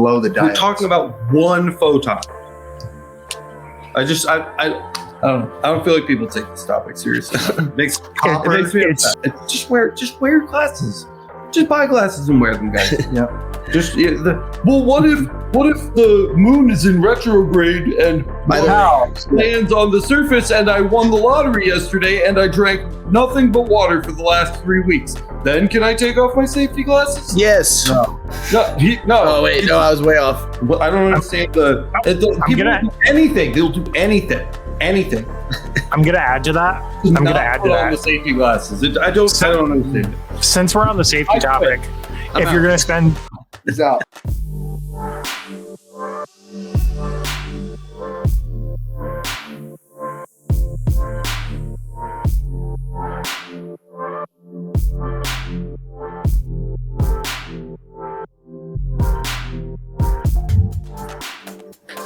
blow the diodes. We're talking about one photon. I don't feel like people take this topic seriously. It makes me upset. Just wear glasses. Just buy glasses and wear them, guys. Yeah. What if the moon is in retrograde and lands on the surface and I won the lottery yesterday and I drank nothing but water for the last 3 weeks? Then can I take off my safety glasses? Yes. No. Oh wait, no, I was way off. I don't understand people will do anything. They'll do anything. I'm gonna add to that. On the safety glasses. I don't understand it. Since we're on the safety topic, if you're gonna spend, It's out.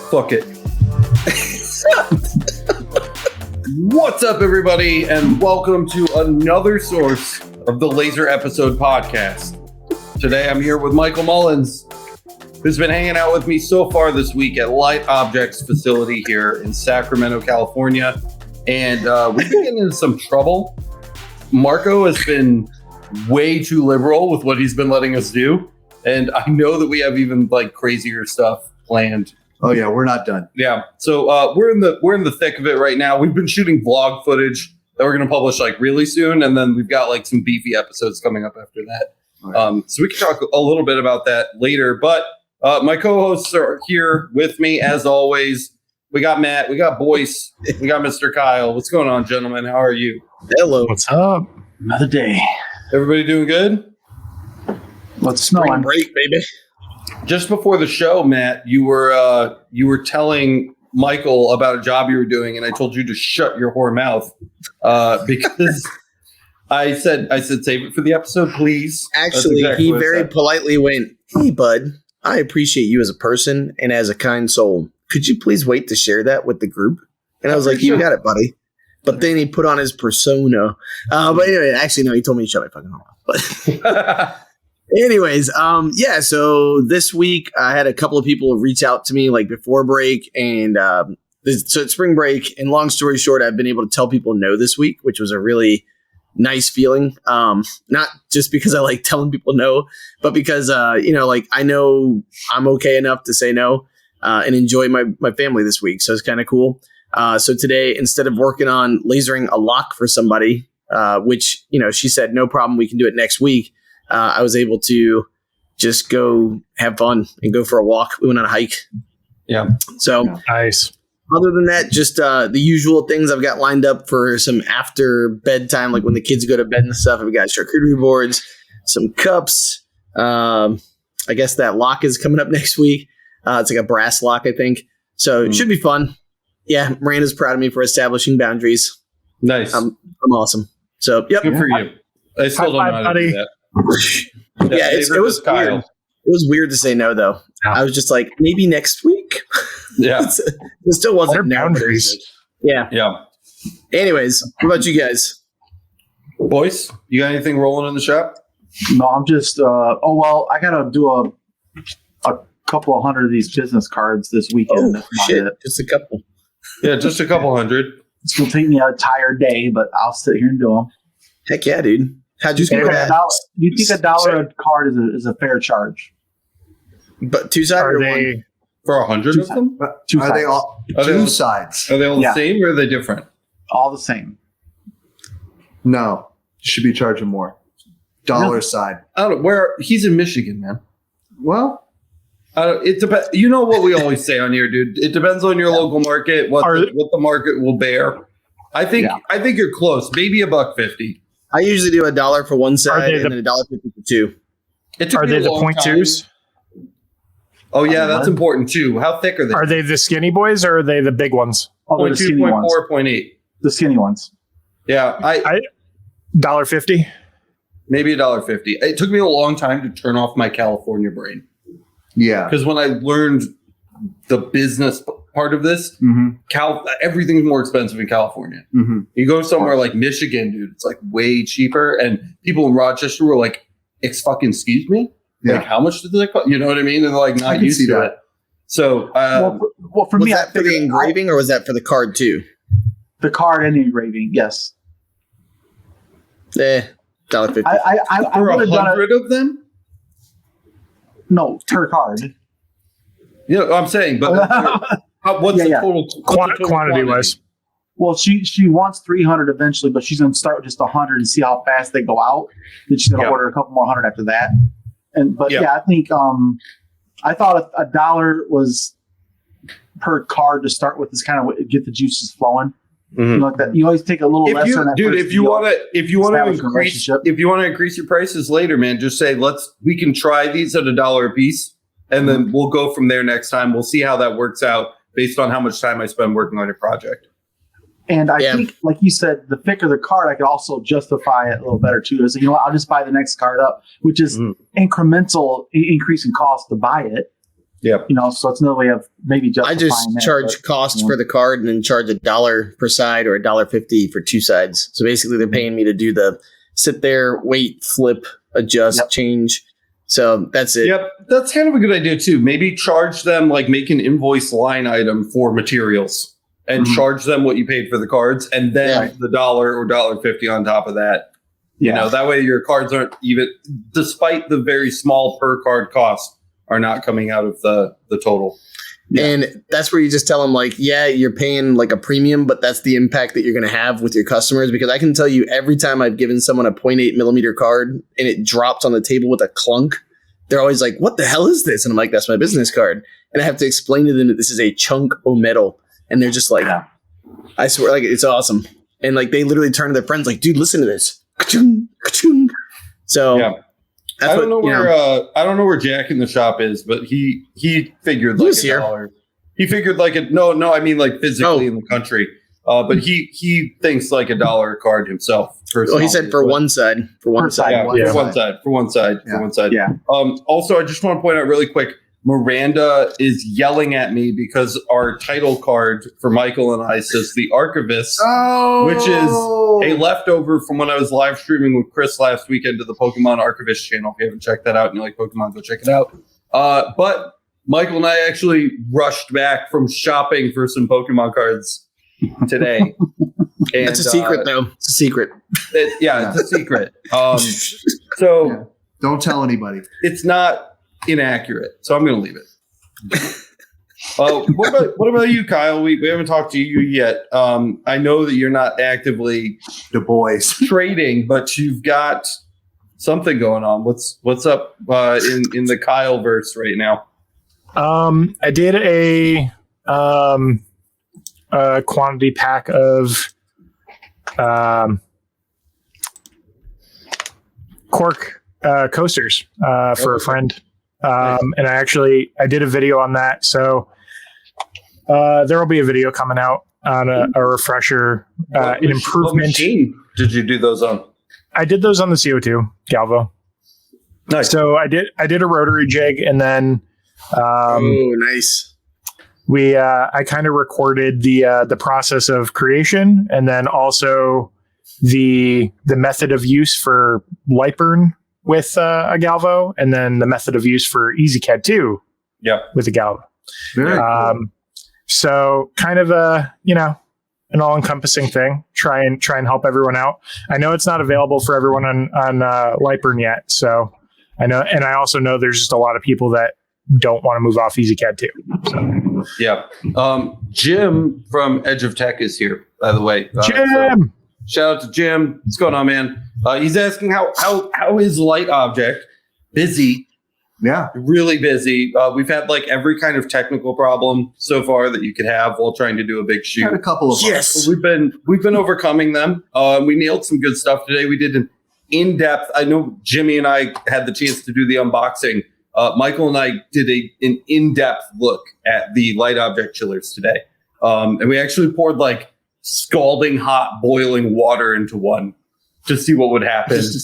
Fuck it. What's up, everybody, and welcome to another source of the Laser Episode Podcast. Today, I'm here with Michael Mullins, who's been hanging out with me so far this week at LightObject's facility here in Sacramento, California, and we've been getting into some trouble. Marco has been way too liberal with what he's been letting us do, and I know that we have even like crazier stuff planned. Oh yeah, we're not done. Yeah, so we're in the thick of it right now. We've been shooting vlog footage that we're going to publish like really soon, and then we've got like some beefy episodes coming up after that. Right. So we can talk a little bit about that later. But my co-hosts are here with me as always. We got Matt, we got Boyce, we got Mr. Kyle. What's going on, gentlemen? How are you? Hello. what's up? Another day. Everybody doing good? Let's Spring break, baby. Just before the show, Matt, you were telling Michael about a job you were doing, and I told you to shut your whore mouth because I said save it for the episode, please. Actually, he very politely went, "Hey, bud, I appreciate you as a person and as a kind soul. Could you please wait to share that with the group?" And I was like, "You got it, buddy." But then he put on his persona. But anyway, actually, no, he told me to shut my fucking mouth. But anyways, yeah, so this week I had a couple of people reach out to me like before break and so it's spring break, and long story short, I've been able to tell people no this week, which was a really nice feeling. Not just because I like telling people no, but because like I know I'm okay enough to say no and enjoy my family this week. So it's kind of cool. So today, instead of working on lasering a lock for somebody, which, she said, no problem, we can do it next week. I was able to just go have fun and go for a walk. We went on a hike. Yeah. So nice. Other than that, just the usual things I've got lined up for some after bedtime, like when the kids go to bed and stuff. I've got charcuterie boards, some cups. I guess that lock is coming up next week. It's like a brass lock, I think. So it should be fun. Yeah, Miranda's proud of me for establishing boundaries. Nice. I'm awesome. So, yep. Good for you. I still don't know how to do that. Yeah, it was Kyle. Weird. It was weird to say no, though. Yeah. I was just like, maybe next week. Yeah, it still wasn't boundaries. Yeah. Anyways, what about you guys, Boyce? You got anything rolling in the shop? No, I'm just. I gotta do a couple of hundred of these business cards this weekend. Oh shit! Just a couple. Yeah, just a couple hundred. It's gonna take me an entire day, but I'll sit here and do them. Heck yeah, dude! How'd you think $1 a card is a fair charge? But two-sided or one? For 100 of them? Two sides. They all two sides? Are they all the same or are they different? All the same. No, you should be charging more. Dollar side. I don't know where he's in Michigan, man. Well, it depends. You know what we always say on here, dude. It depends on your local market, what the market will bear. I think you're close. Maybe $1.50. I usually do $1 for one side and then $1.50 for two. Are they the 0.2s? Oh yeah, that's important too. How thick are they? Are they the skinny boys or are they the big ones? 0.2, 0.4, 0.8. The skinny ones. Yeah, I $1.50. Maybe $1.50. It took me a long time to turn off my California brain. Yeah, because when I learned the business part of this, everything's more expensive in California. You go somewhere like Michigan, dude, it's like way cheaper. And people in Rochester were like, excuse me? Like, how much did they cost? You know what I mean? And they're like I not can used see to that. it. So, well, for Was me, that for the engraving or was that for the card too? the card and the engraving, yes. $1.50. I for would have done it. 100 of them? No, per card. Yeah, I'm saying, but what's the total Quantity wise? Well, she wants 300 eventually, but she's going to start with just 100 and see how fast they go out. Then she's going to order a couple more 100 after that. But I think I thought $1 was per card to start with is kind of what get the juices flowing. Mm-hmm. You know, like that. You always take a little less on that. If you want to increase your prices later, man, just say we can try these at $1 a piece, and then we'll go from there next time. We'll see how that works out based on how much time I spend working on your project. And I think, like you said, the thicker the card, I could also justify it a little better too. So, you know what, I'll just buy the next card up, which is incremental increase in cost to buy it. Yeah. You know, so it's another way of maybe justifying I just charge cost for the card and then charge $1 per side or $1.50 for 2 sides. So basically they're paying me to do the sit there, wait, flip, adjust, change. So that's it. Yep. That's kind of a good idea too. Maybe charge them, like make an invoice line item for materials and charge them what you paid for the cards, and then the $1 or $1.50 on top of that. You know, that way your cards aren't even, despite the very small per card cost, are not coming out of the total. And that's where you just tell them, like, you're paying like a premium, but that's the impact that you're going to have with your customers. Because I can tell you, every time I've given someone a 0.8 millimeter card and it drops on the table with a clunk, they're always like, what the hell is this? And I'm like, that's my business card. And I have to explain to them that this is a chunk o' metal. And they're just like, I swear, like, it's awesome. And like, they literally turn to their friends like, dude, listen to this. Ka-chung, ka-chung. So I don't know where Jack in the shop is, but he figured like $1. He figured like I mean like physically in the country. But he thinks like $1 a card himself. He said for one side. For one side. For one side. Yeah. Also, I just want to point out really quick, Miranda is yelling at me because our title card for Michael and I says The Archivist, which is a leftover from when I was live streaming with Chris last weekend to the Pokemon Archivist channel. If you haven't checked that out and you like Pokemon, go check it out. But Michael and I actually rushed back from shopping for some Pokemon cards today. And, that's a secret, though. It's a secret. It's a secret. Don't tell anybody. It's not inaccurate, so I'm going to leave it. What about you, Kyle? We haven't talked to you yet. I know that you're not actively the boys trading, but you've got something going on. What's up in the Kyle verse right now? I did a quantity pack of cork coasters for a friend. And I did a video on that. So there will be a video coming out on a refresher, an improvement. What machine did you do those on? I did those on the CO2 Galvo. Nice. So I did a rotary jig, and then nice. I kind of recorded the process of creation, and then also the method of use for light burn with a Galvo, and then the method of use for EasyCAD 2 with a Galvo. Very cool. So kind of an all-encompassing thing. Try and help everyone out. I know it's not available for everyone on Lightburn yet, so I know, and I also know there's just a lot of people that don't want to move off EasyCAD 2. So. Yeah. Jim from Edge of Tech is here, by the way. Jim! Shout out to Jim. What's going on, man? He's asking how is LightObject? Busy. Yeah. Really busy. We've had like every kind of technical problem so far that you could have while trying to do a big shoot. Had a couple of yes. We've been overcoming them. We nailed some good stuff today. We did an in-depth. I know Jimmy and I had the chance to do the unboxing. Michael and I did an in-depth look at the LightObject chillers today. And we actually poured like scalding hot boiling water into one to see what would happen. Just to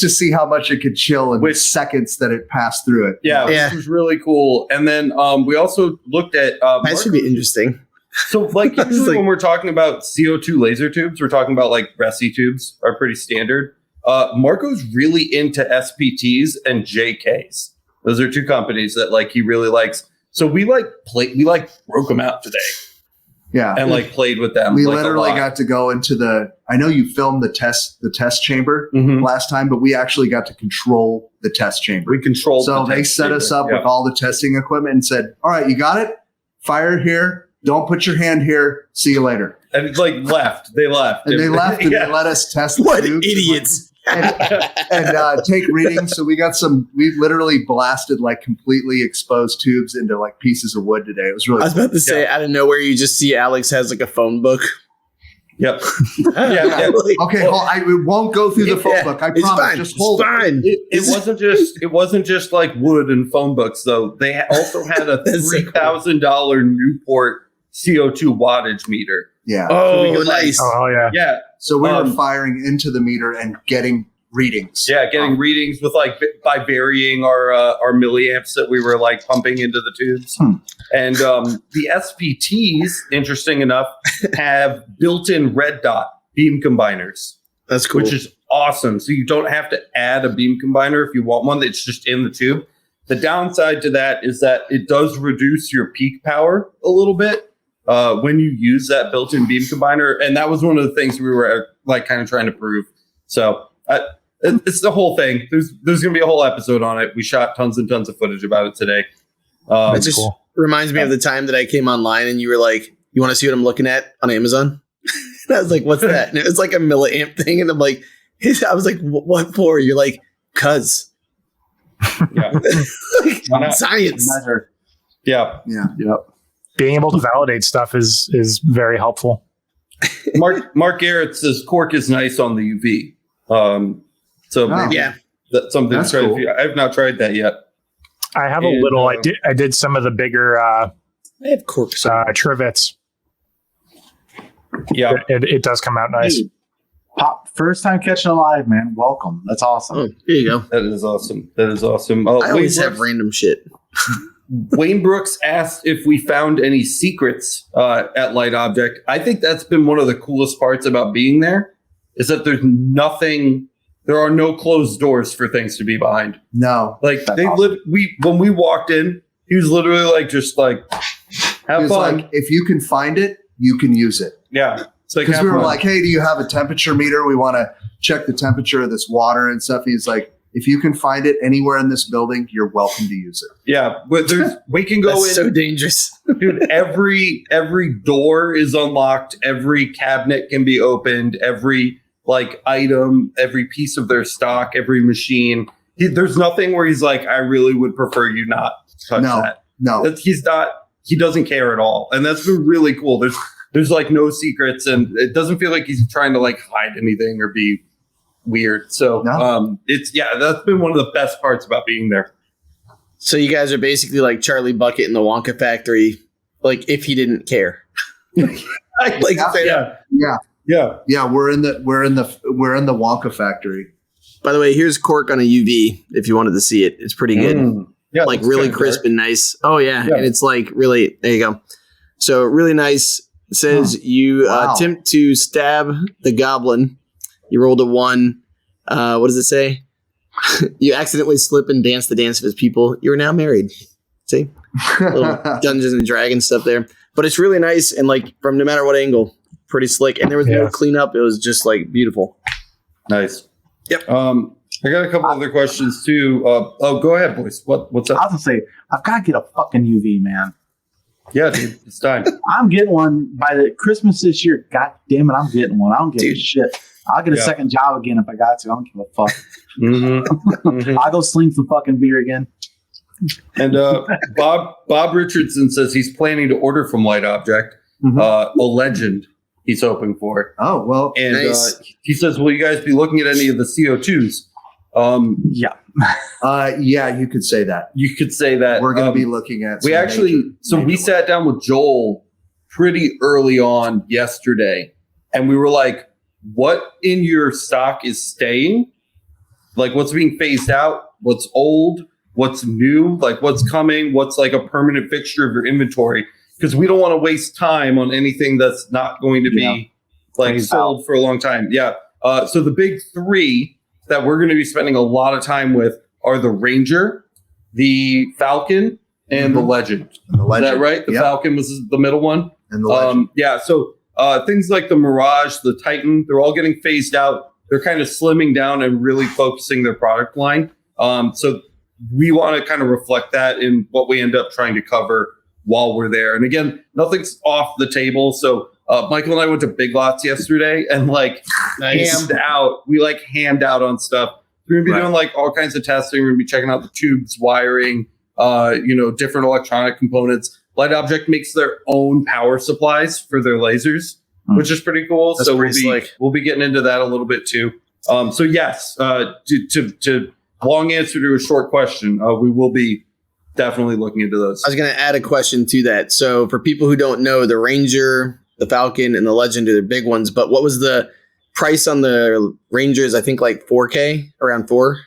see how much it could chill in the seconds that it passed through it. Yeah. Which was really cool. And then we also looked at that should be interesting. So like usually when we're talking about CO2 laser tubes, we're talking about like Resi tubes are pretty standard. Marco's really into SPTs and JKs. Those are two companies that like he really likes. So we broke them out today. Yeah. And like played with them. We like, literally got to go into I know you filmed the test chamber last time, but we actually got to control the test chamber. We controlled. So they set us up with all the testing equipment and said, all right, you got it? Fire here. Don't put your hand here. See you later. And it's like left. They left. And they left and they let us test. What idiots. And take readings. So we literally blasted like completely exposed tubes into like pieces of wood today. It was really I was about to say, out of nowhere, you just see Alex has like a phone book. Yep. Okay, we won't go through the phone book. I promise. Fine. Just hold it. It wasn't just like wood and phone books though. They also had a $3,000 Newport CO2 wattage meter. Yeah. Oh, nice. Oh, yeah. Yeah. So we were firing into the meter and getting readings. Yeah, getting readings with like by varying our milliamps that we were like pumping into the tubes. And the SPTs, interesting enough, have built-in red dot beam combiners. That's cool. Which is awesome. So you don't have to add a beam combiner if you want one. It's just in the tube. The downside to that is that it does reduce your peak power a little bit when you use that built-in beam combiner. And that was one of the things we were like kind of trying to prove. So it's the whole thing. There's going to be a whole episode on it. We shot tons and tons of footage about it today. It just reminds me of the time that I came online and you were like, you want to see what I'm looking at on Amazon? And I was like, what's that? And it was like a milliamp thing. And I'm like, I was like, what for? You're like, cuz. Yeah. Like, science. Yeah. Yeah. Yep. Being able to validate stuff is very helpful. Mark Garrett says cork is nice on the UV. Maybe that's something to try. Cool. I have not tried that yet. I have a little. I did some of the bigger. I have cork trivets. Yeah, it does come out nice. Hey, Pop, first time catching alive, man. Welcome. That's awesome. Oh, here you go. That is awesome. I always have random shit. Wayne Brooks asked if we found any secrets at LightObject. I think that's been one of the coolest parts about being there, is that there's nothing. There are no closed doors for things to be behind. No, like when we walked in, he was literally like, just like, have fun. Like, if you can find it, you can use it. Yeah. Because we were like, hey, do you have a temperature meter? We want to check the temperature of this water and stuff. He's like, if you can find it anywhere in this building, you're welcome to use it. Yeah, but we can go in. So dangerous, dude. Every door is unlocked. Every cabinet can be opened. Every item, every piece of their stock, every machine. There's nothing where he's like, I really would prefer you not touch that. No, he's not. He doesn't care at all, and that's been really cool. There's like no secrets, and it doesn't feel like he's trying to like hide anything or be weird. So that's been one of the best parts about being there. So you guys are basically like Charlie Bucket in the Wonka factory, like if he didn't care. Yeah. We're in the Wonka factory. By the way, here's cork on a UV. If you wanted to see it, it's pretty good. Yeah, like really crisp and nice. Oh yeah, and it's like really. There you go. So really nice. It says you attempt to stab the goblin. You rolled a 1. What does it say? You accidentally slip and dance the dance of his people. You are now married. See? Little Dungeons and Dragons stuff there. But it's really nice and like from no matter what angle, pretty slick. And there was no cleanup. It was just like beautiful. Nice. Yep. I got a couple other questions too. Go ahead, boys. What's up? I was gonna say, I've got to get a fucking UV, man. Yeah, dude, it's time. I'm getting one by the Christmas this year. God damn it, I'm getting one. I don't give a shit. I'll get a second job again if I got to. I don't give a fuck. I'll go sling some fucking beer again. And Bob Richardson says he's planning to order from LightObject a Legend he's hoping for. Oh, well. And nice. He says, will you guys be looking at any of the CO2s? Yeah, you could say that. You could say that. We're going to be looking at. We sat down with Joel pretty early on yesterday, and we were like, what in your stock is staying? Like, what's being phased out? What's old? What's new? Like, what's coming? What's like a permanent fixture of your inventory? Because we don't want to waste time on anything that's not going to be like sold for a long time. Yeah. So the big 3 that we're going to be spending a lot of time with are the Ranger, the Falcon, and the Legend. And the Legend. Is that right? The Falcon was the middle one. And the Legend. So things like the Mirage, the Titan, they're all getting phased out. They're kind of slimming down and really focusing their product line. So we want to kind of reflect that in what we end up trying to cover while we're there. And again, nothing's off the table. So Michael and I went to Big Lots yesterday and hammed out. We hammed out on stuff. We're going to be doing all kinds of testing. We're going to be checking out the tubes, wiring, different electronic components. LightObject makes their own power supplies for their lasers, which is pretty cool. That's so pretty we'll be getting into that a little bit too. So yes, to long answer to a short question, we will be definitely looking into those. I was going to add a question to that. So for people who don't know, the Ranger, the Falcon, and the Legend are the big ones. But what was the price on the Rangers? I think $4K, around 4.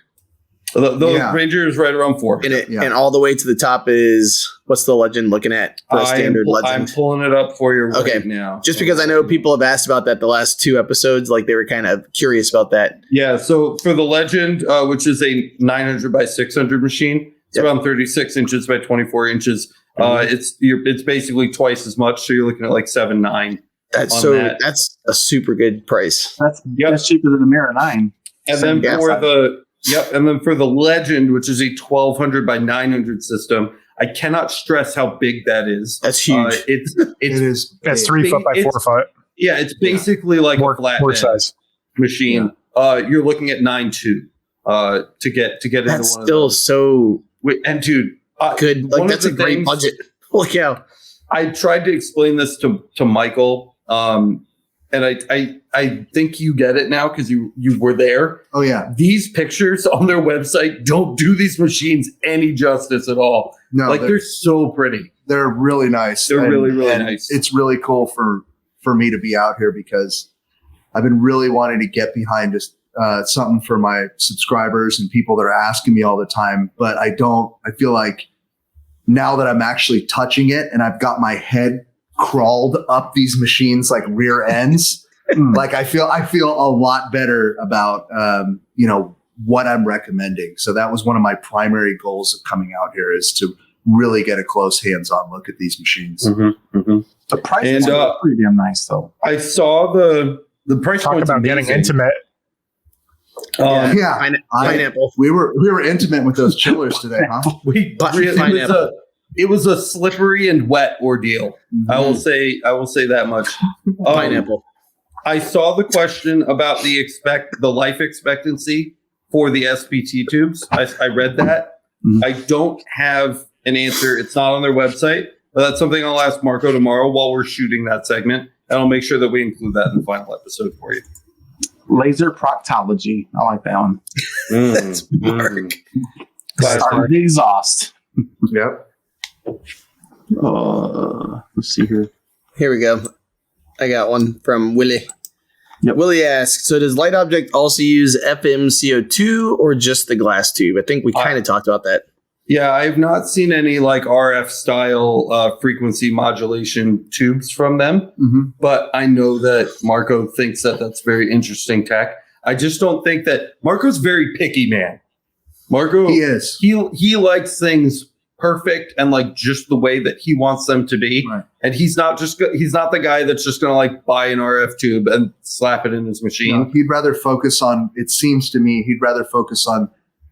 The Ranger is right around 4. And all the way to the top is, what's the Legend looking at for a standard Legend? I'm pulling it up for you right now. Just because I know people have asked about that the last 2 episodes, they were kind of curious about that. Yeah, so for the Legend, which is a 900 by 600 machine, it's around 36 inches by 24 inches. It's basically twice as much, so you're looking at 7.9. That's a super good price. That's cheaper than the Mirror 9. And then for the Legend, which is a 1200 by 900 system, I cannot stress how big that is. That's huge. That's 3 foot by 4 foot. Yeah, it's basically like a flat size machine. You're looking at 9.2 to get into that's one of still those. So and dude, good. That's a great budget. Look out. I tried to explain this to Michael, and I think you get it now because you were there. Oh yeah, these pictures on their website don't do these machines any justice at all. No, they're so pretty. They're really nice. They're really nice. It's really cool for me to be out here because I've been really wanting to get behind just something for my subscribers and people that are asking me all the time. But I feel like now that I'm actually touching it and I've got my head crawled up these machines like rear ends, I feel a lot better about what I'm recommending. So that was one of my primary goals of coming out here, is to really get a close hands-on look at these machines. The price is pretty damn nice, though. I saw the price. Talk about getting intimate. Pineapple. We were intimate with those chillers today, huh? It was a slippery and wet ordeal. I will say that much. Pineapple. I saw the question about the life expectancy for the SPT tubes. I read that. I don't have an answer. It's not on their website, but that's something I'll ask Marco tomorrow while we're shooting that segment, and I'll make sure that we include that in the final episode for you. Laser proctology. I like that one. That's Mark. Start the exhaust. Yep. Let's see here. Here we go. I got one from Willie. Yep. Willie asks, so does LightObject also use FMCO2 or just the glass tube? I think we kind of talked about that. Yeah, I've not seen any RF style frequency modulation tubes from them, but I know that Marco thinks that that's very interesting tech. I just don't think that Marco's very picky, man. Marco, he is. He likes things perfect and just the way that he wants them to be. Right. And he's not the guy that's just going to buy an RF tube and slap it in his machine. No, he'd rather focus on, it seems to me,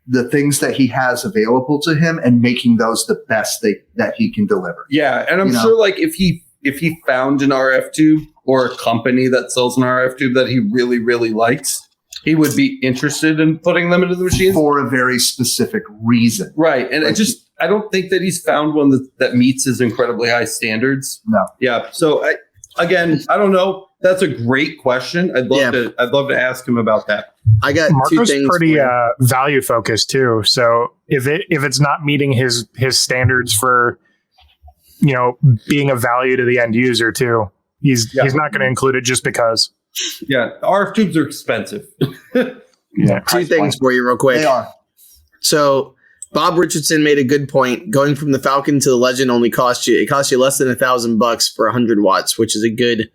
the things that he has available to him and making those the best that he can deliver. Yeah. And I'm sure if he found an RF tube or a company that sells an RF tube that he really, really likes, he would be interested in putting them into the machines for a very specific reason. Right. And I don't think that he's found one that meets his incredibly high standards. No. Yeah. So I don't know. That's a great question. I'd love to ask him about that. I got Marco's two things. Pretty value focused too. So if it's not meeting his standards for being of value to the end user too, he's not going to include it just because. Yeah, RF tubes are expensive. Yeah. Two things for you real quick. They are. So Bob Richardson made a good point. Going from the Falcon to the Legend costs you less than $1,000 for 100 watts, which is a good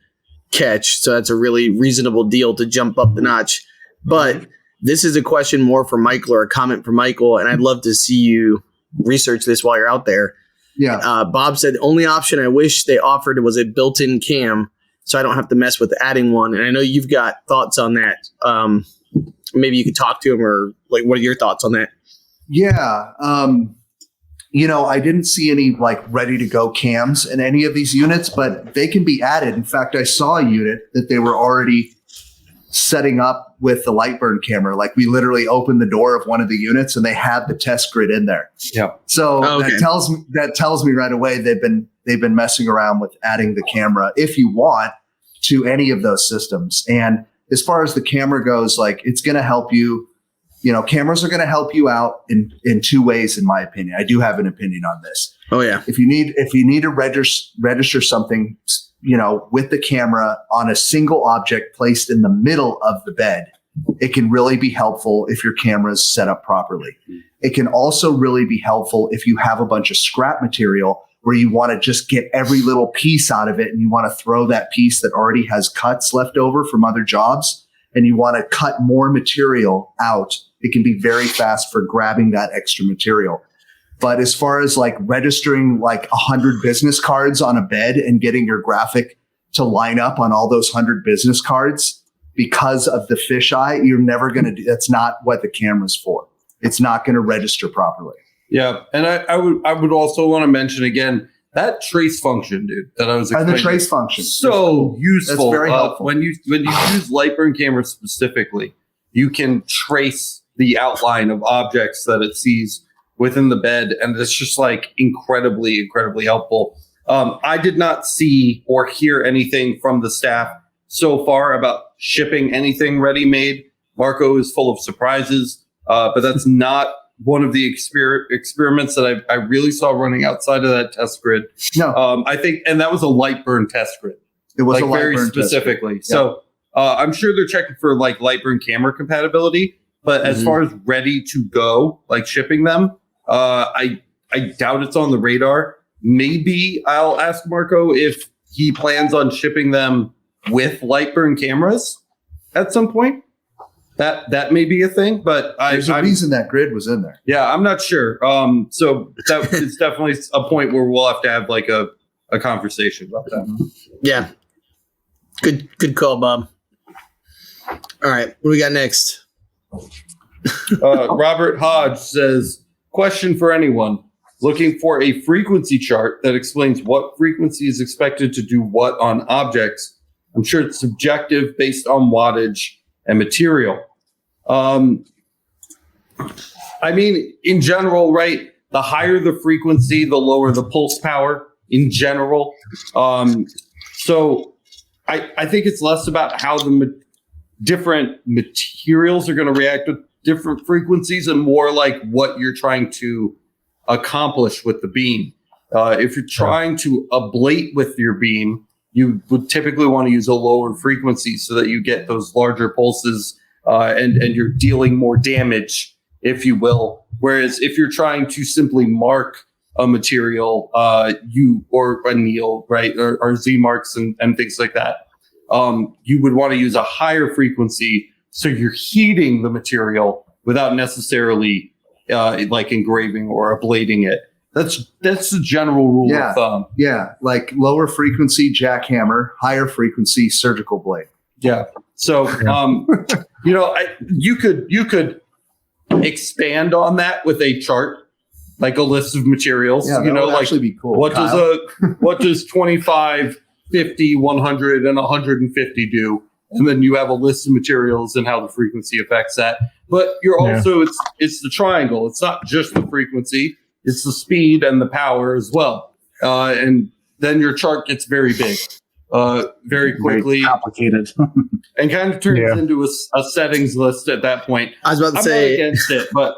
catch. So that's a really reasonable deal to jump up the notch. But this is a question more for Michael or a comment for Michael, and I'd love to see you research this while you're out there. Yeah. Bob said, the only option I wish they offered was a built-in cam, so I don't have to mess with adding one. And I know you've got thoughts on that. Maybe you could talk to him, or like, what are your thoughts on that? Yeah. I didn't see any like ready to go cams in any of these units, but they can be added. In fact, I saw a unit that they were already setting up with the Lightburn camera. Like, we literally opened the door of one of the units and they had the test grid in there. Yeah. So that tells me right away they've been messing around with adding the camera, if you want, to any of those systems. And as far as the camera goes, like, it's going to help you. Cameras are going to help you out in two ways, in my opinion. I do have an opinion on this. Oh yeah. If you need to register something, with the camera on a single object placed in the middle of the bed, it can really be helpful if your camera is set up properly. It can also really be helpful if you have a bunch of scrap material where you want to just get every little piece out of it, and you want to throw that piece that already has cuts left over from other jobs, and you want to cut more material out. It can be very fast for grabbing that extra material. But as far as like registering like 100 business cards on a bed and getting your graphic to line up on all those 100 business cards because of the fisheye, you're never going to do. That's not what the camera's for. It's not going to register properly. Yeah. And I would also want to mention again, that trace function, dude, that I was explaining. The trace function. So useful. That's very helpful. When you use Lightburn cameras specifically, you can trace the outline of objects that it sees within the bed, and it's just like incredibly helpful. I did not see or hear anything from the staff so far about shipping anything ready-made. Marco is full of surprises, but that's not one of the experiments that I really saw running outside of that test grid. No, I think, and that was a Lightburn test grid. It was like a very Lightburn specifically. Test grid. So I'm sure they're checking for like Lightburn camera compatibility, but as far as ready to go, like shipping them, I doubt it's on the radar. Maybe I'll ask Marco if he plans on shipping them with Lightburn cameras at some point. That may be a thing, but there's a reason that grid was in there. Yeah, I'm not sure. So that is definitely a point where we'll have to have like a conversation about that. Yeah. Good call, Bob. All right, what do we got next? Robert Hodge says, question for anyone looking for a frequency chart that explains what frequency is expected to do what on objects. I'm sure it's subjective based on wattage and material. I mean, in general, right? The higher the frequency, the lower the pulse power in general. So I think it's less about how the different materials are going to react with different frequencies and more like what you're trying to accomplish with the beam. If you're trying to ablate with your beam, you would typically want to use a lower frequency so that you get those larger pulses and you're dealing more damage, if you will. Whereas if you're trying to simply mark a material, or anneal, right, or Z marks and things like that, you would want to use a higher frequency so you're heating the material without necessarily like engraving or ablating it. That's the general rule of thumb. Yeah, like lower frequency jackhammer, higher frequency surgical blade. Yeah. So you could expand on that with a chart, like a list of materials. Yeah, that would actually be cool. What does 25, 50, 100, and 150 do? And then you have a list of materials and how the frequency affects that. But you're also it's the triangle. It's not just the frequency. It's the speed and the power as well. And then your chart gets very big, very quickly. Very complicated. And kind of turns into a settings list at that point. I was about to I'm say, not against it, but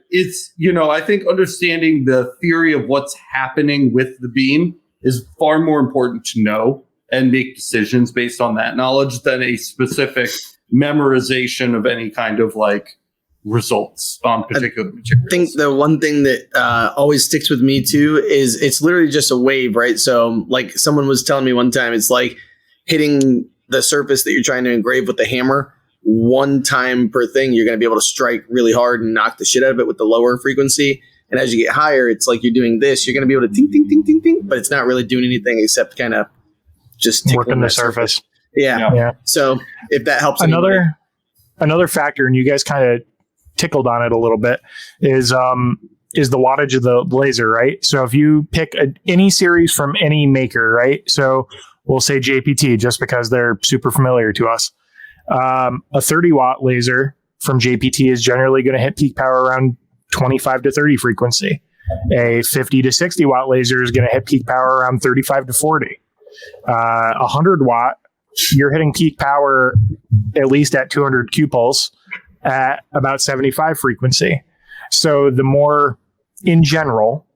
it's, I think understanding the theory of what's happening with the beam is far more important to know and make decisions based on that knowledge than a specific memorization of any kind of like results on particular materials. I think the one thing that always sticks with me too is it's literally just a wave, right? So like someone was telling me one time, it's like hitting the surface that you're trying to engrave with the hammer. one time per thing, you're going to be able to strike really hard and knock the shit out of it with the lower frequency. And as you get higher, it's like you're doing this. You're going to be able to ting, ting, ting, ting, ting, but it's not really doing anything except kind of just working the surface. Yeah. So if that helps, another factor, and you guys kind of tickled on it a little bit, is the wattage of the laser, right? So if you pick any series from any maker, right? So we'll say JPT just because they're super familiar to us. A 30 watt laser from JPT is generally going to hit peak power around 25 to 30 frequency. A 50 to 60 watt laser is going to hit peak power around 35 to 40. 100 watt, you're hitting peak power at least at 200 Q pulse at about 75 frequency. So the more, in general,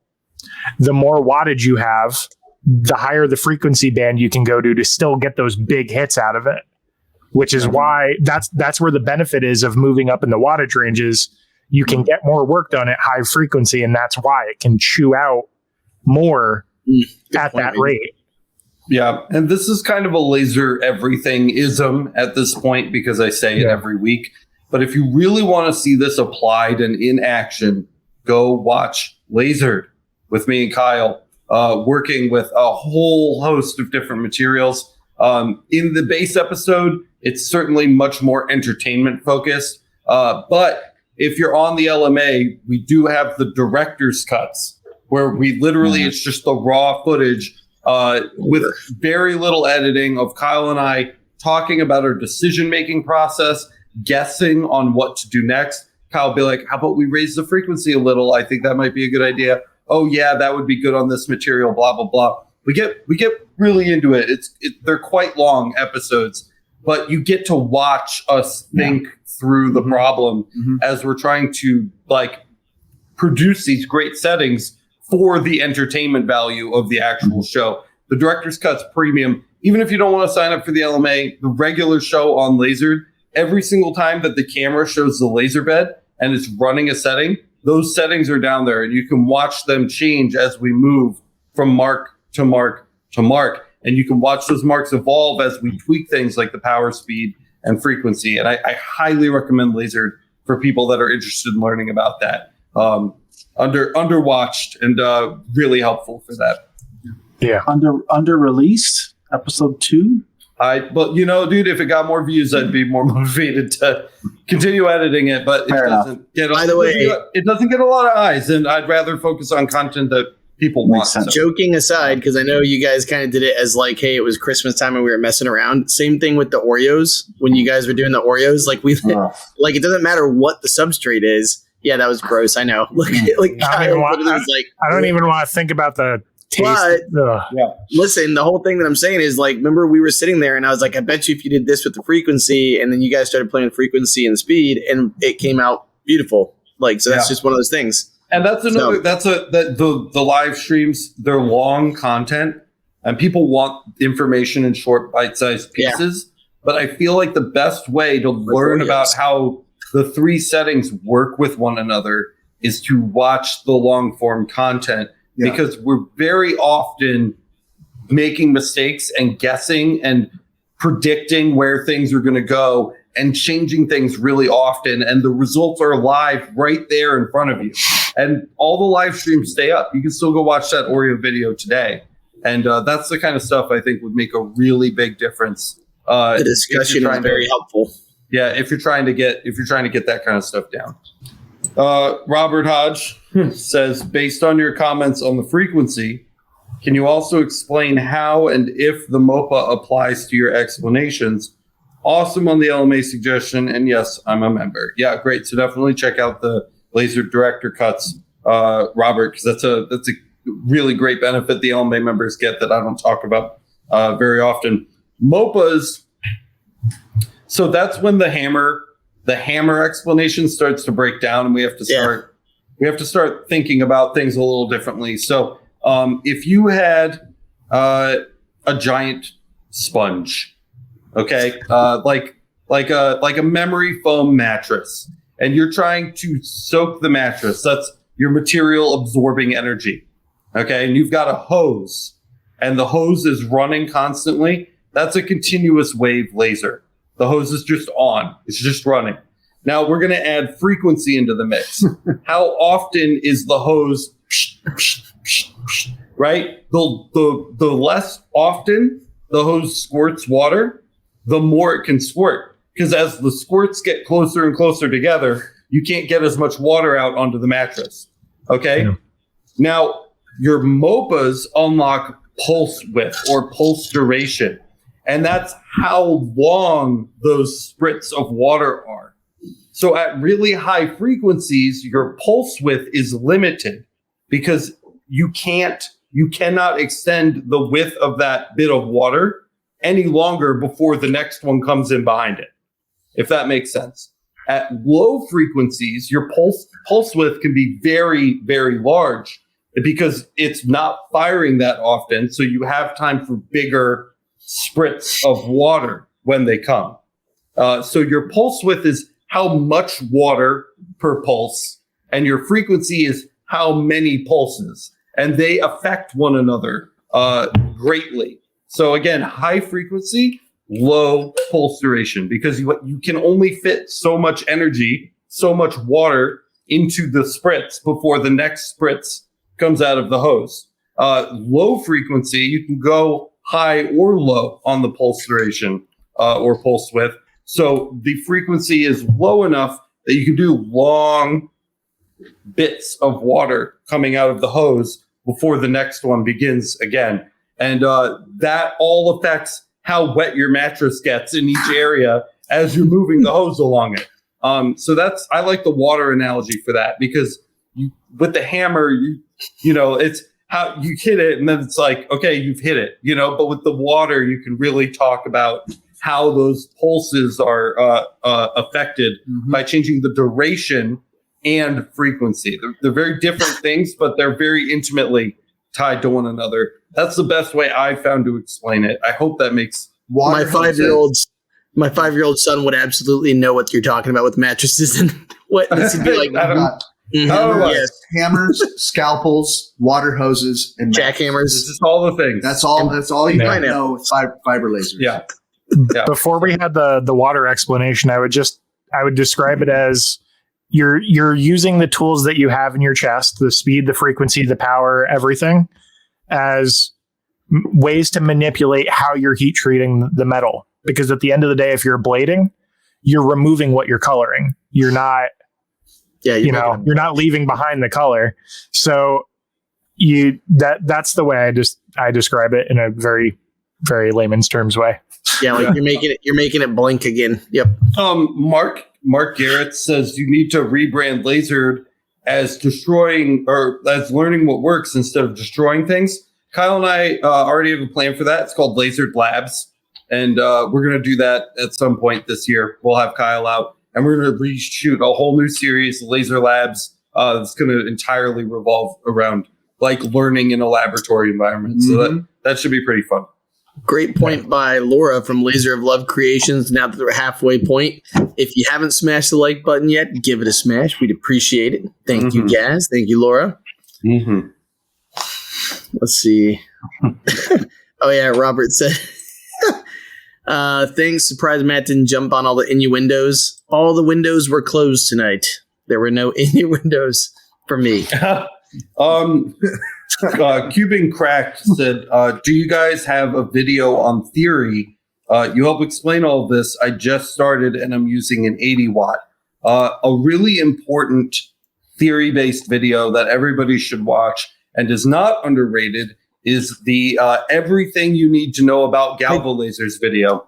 the more wattage you have, the higher the frequency band you can go to still get those big hits out of it. Which is why that's where the benefit is of moving up in the wattage ranges. You can get more work done at high frequency, and that's why it can chew out more at that rate. Yeah, and this is kind of a laser everything-ism at this point because I say it every week. But if you really want to see this applied and in action, go watch Lasered with me and Kyle, working with a whole host of different materials. In the base episode, it's certainly much more entertainment focused. But if you're on the LMA, we do have the director's cuts where we literally, it's just the raw footage with very little editing of Kyle and I talking about our decision-making process, guessing on what to do next. Kyle will be like, how about we raise the frequency a little? I think that might be a good idea. Oh yeah, that would be good on this material, blah, blah, blah. We get really into it. They're quite long episodes, but you get to watch us think through the problem as we're trying to like produce these great settings for the entertainment value of the actual show. The director's cut's premium. Even if you don't want to sign up for the LMA, the regular show on Lasered, every single time that the camera shows the laser bed and it's running a setting, those settings are down there and you can watch them change as we move from mark to mark to mark. And you can watch those marks evolve as we tweak things like the power, speed, and frequency. And I highly recommend Lasered for people that are interested in learning about that. Underwatched and really helpful for that. Yeah. Under released episode 2. But you know, dude, if it got more views, I'd be more motivated to continue editing it. But Fair it enough. doesn't get. By the way, it doesn't get a lot of eyes, and I'd rather focus on content that people want. So. Joking aside, because I know you guys kind of did it as like, hey, it was Christmas time and we were messing around. Same thing with the Oreos. When you guys were doing the Oreos, like like it doesn't matter what the substrate is. Yeah, that was gross. I know. I don't even want to think about the taste. But, listen, the whole thing that I'm saying is like, remember we were sitting there and I was like, I bet you if you did this with the frequency, and then you guys started playing frequency and speed, and it came out beautiful. Like, so that's just one of those things. And that's another. The live streams. They're long content, and people want information in short, bite-sized pieces. But I feel like the best way to learn about how the three settings work with one another is to watch the long-form content, because we're very often making mistakes and guessing and predicting where things are going to go and changing things really often. And the results are live right there in front of you. And all the live streams stay up. You can still go watch that Oreo video today. And that's the kind of stuff I think would make a really big difference. The discussion is very helpful. Yeah, if you're trying to get that kind of stuff down. Robert Hodge says, based on your comments on the frequency, can you also explain how and if the MOPA applies to your explanations? Awesome on the LMA suggestion, and yes, I'm a member. Yeah, great. So definitely check out the Laser Director Cuts, Robert, because that's a really great benefit the LMA members get that I don't talk about very often. MOPAs. So that's when the hammer explanation starts to break down, and we have to start thinking about things a little differently. So if you had a giant sponge, okay, like a memory foam mattress, and you're trying to soak the mattress, that's your material absorbing energy, okay, and you've got a hose, and the hose is running constantly. That's a continuous wave laser. The hose is just on. It's just running. Now we're going to add frequency into the mix. How often is the hose, right? The less often the hose squirts water, the more it can squirt. Because as the squirts get closer and closer together, you can't get as much water out onto the mattress. Okay? Yeah. Now, your MOPAs unlock pulse width or pulse duration. And that's how long those spritz of water are. So at really high frequencies, your pulse width is limited because you cannot extend the width of that bit of water any longer before the next one comes in behind it, if that makes sense. At low frequencies, your pulse width can be very, very large because it's not firing that often. So you have time for bigger spritz of water when they come. So your pulse width is how much water per pulse, and your frequency is how many pulses, and they affect one another greatly. So again, high frequency, low pulse duration, because you can only fit so much energy, so much water into the spritz before the next spritz comes out of the hose. Low frequency, you can go high or low on the pulse duration or pulse width. So the frequency is low enough that you can do long bits of water coming out of the hose before the next one begins again. And that all affects how wet your mattress gets in each area as you're moving the hose along it. So I like the water analogy for that, because with the hammer, it's how you hit it and then it's like, okay, you've hit it, but with the water, you can really talk about how those pulses are affected by changing the duration and frequency. They're very different things, but they're very intimately tied to one another. That's the best way I found to explain it. I hope that makes my 5-year-old son would absolutely know what you're talking about with mattresses and what this would be like. Hammers, scalpels, water hoses, and jackhammers. This is all the things. That's all you might know with fiber lasers. Yeah. Before we had the water explanation, I would describe it as you're using the tools that you have in your chest, the speed, the frequency, the power, everything, as ways to manipulate how you're heat treating the metal. Because at the end of the day, if you're blading, you're removing what you're coloring. You're not, you're not leaving behind the color. So that's the way I describe it in a very, very layman's terms way. Yeah, like you're making it blink again. Yep. Mark Garrett says you need to rebrand lasered as destroying or as learning what works instead of destroying things. Kyle and I already have a plan for that. It's called Lasered Labs, and we're going to do that at some point this year. We'll have Kyle out, and we're going to reshoot a whole new series, Laser Labs. That's going to entirely revolve around like learning in a laboratory environment. So that should be pretty fun. Great point by Laura from Laser of Love Creations. Now that we're halfway point, if you haven't smashed the like button yet, give it a smash. We'd appreciate it. Thank you, guys. Thank you, Laura. Let's see. Oh, yeah. Robert said, thanks. Surprised Matt didn't jump on all the innuendos. All the windows were closed tonight. There were no innuendos for me. Cubing Cracked said, do you guys have a video on theory? You help explain all of this. I just started and I'm using an 80 watt. A really important theory-based video that everybody should watch and is not underrated is the everything you need to know about Galvo lasers video.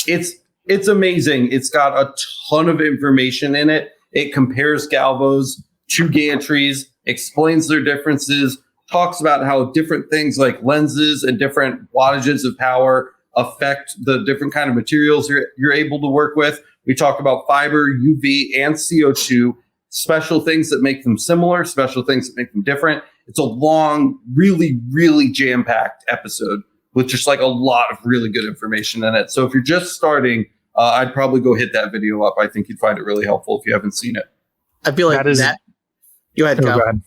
It's amazing. It's got a ton of information in it. It compares Galvos to gantries, explains their differences, talks about how different things like lenses and different wattages of power affect the different kind of materials you're able to work with. We talk about fiber, UV, and CO2, special things that make them similar, special things that make them different. It's a long, really, really jam-packed episode with just like a lot of really good information in it. So if you're just starting, I'd probably go hit that video up. I think you'd find it really helpful if you haven't seen it. I feel like that. Go ahead, Kyle. Go ahead.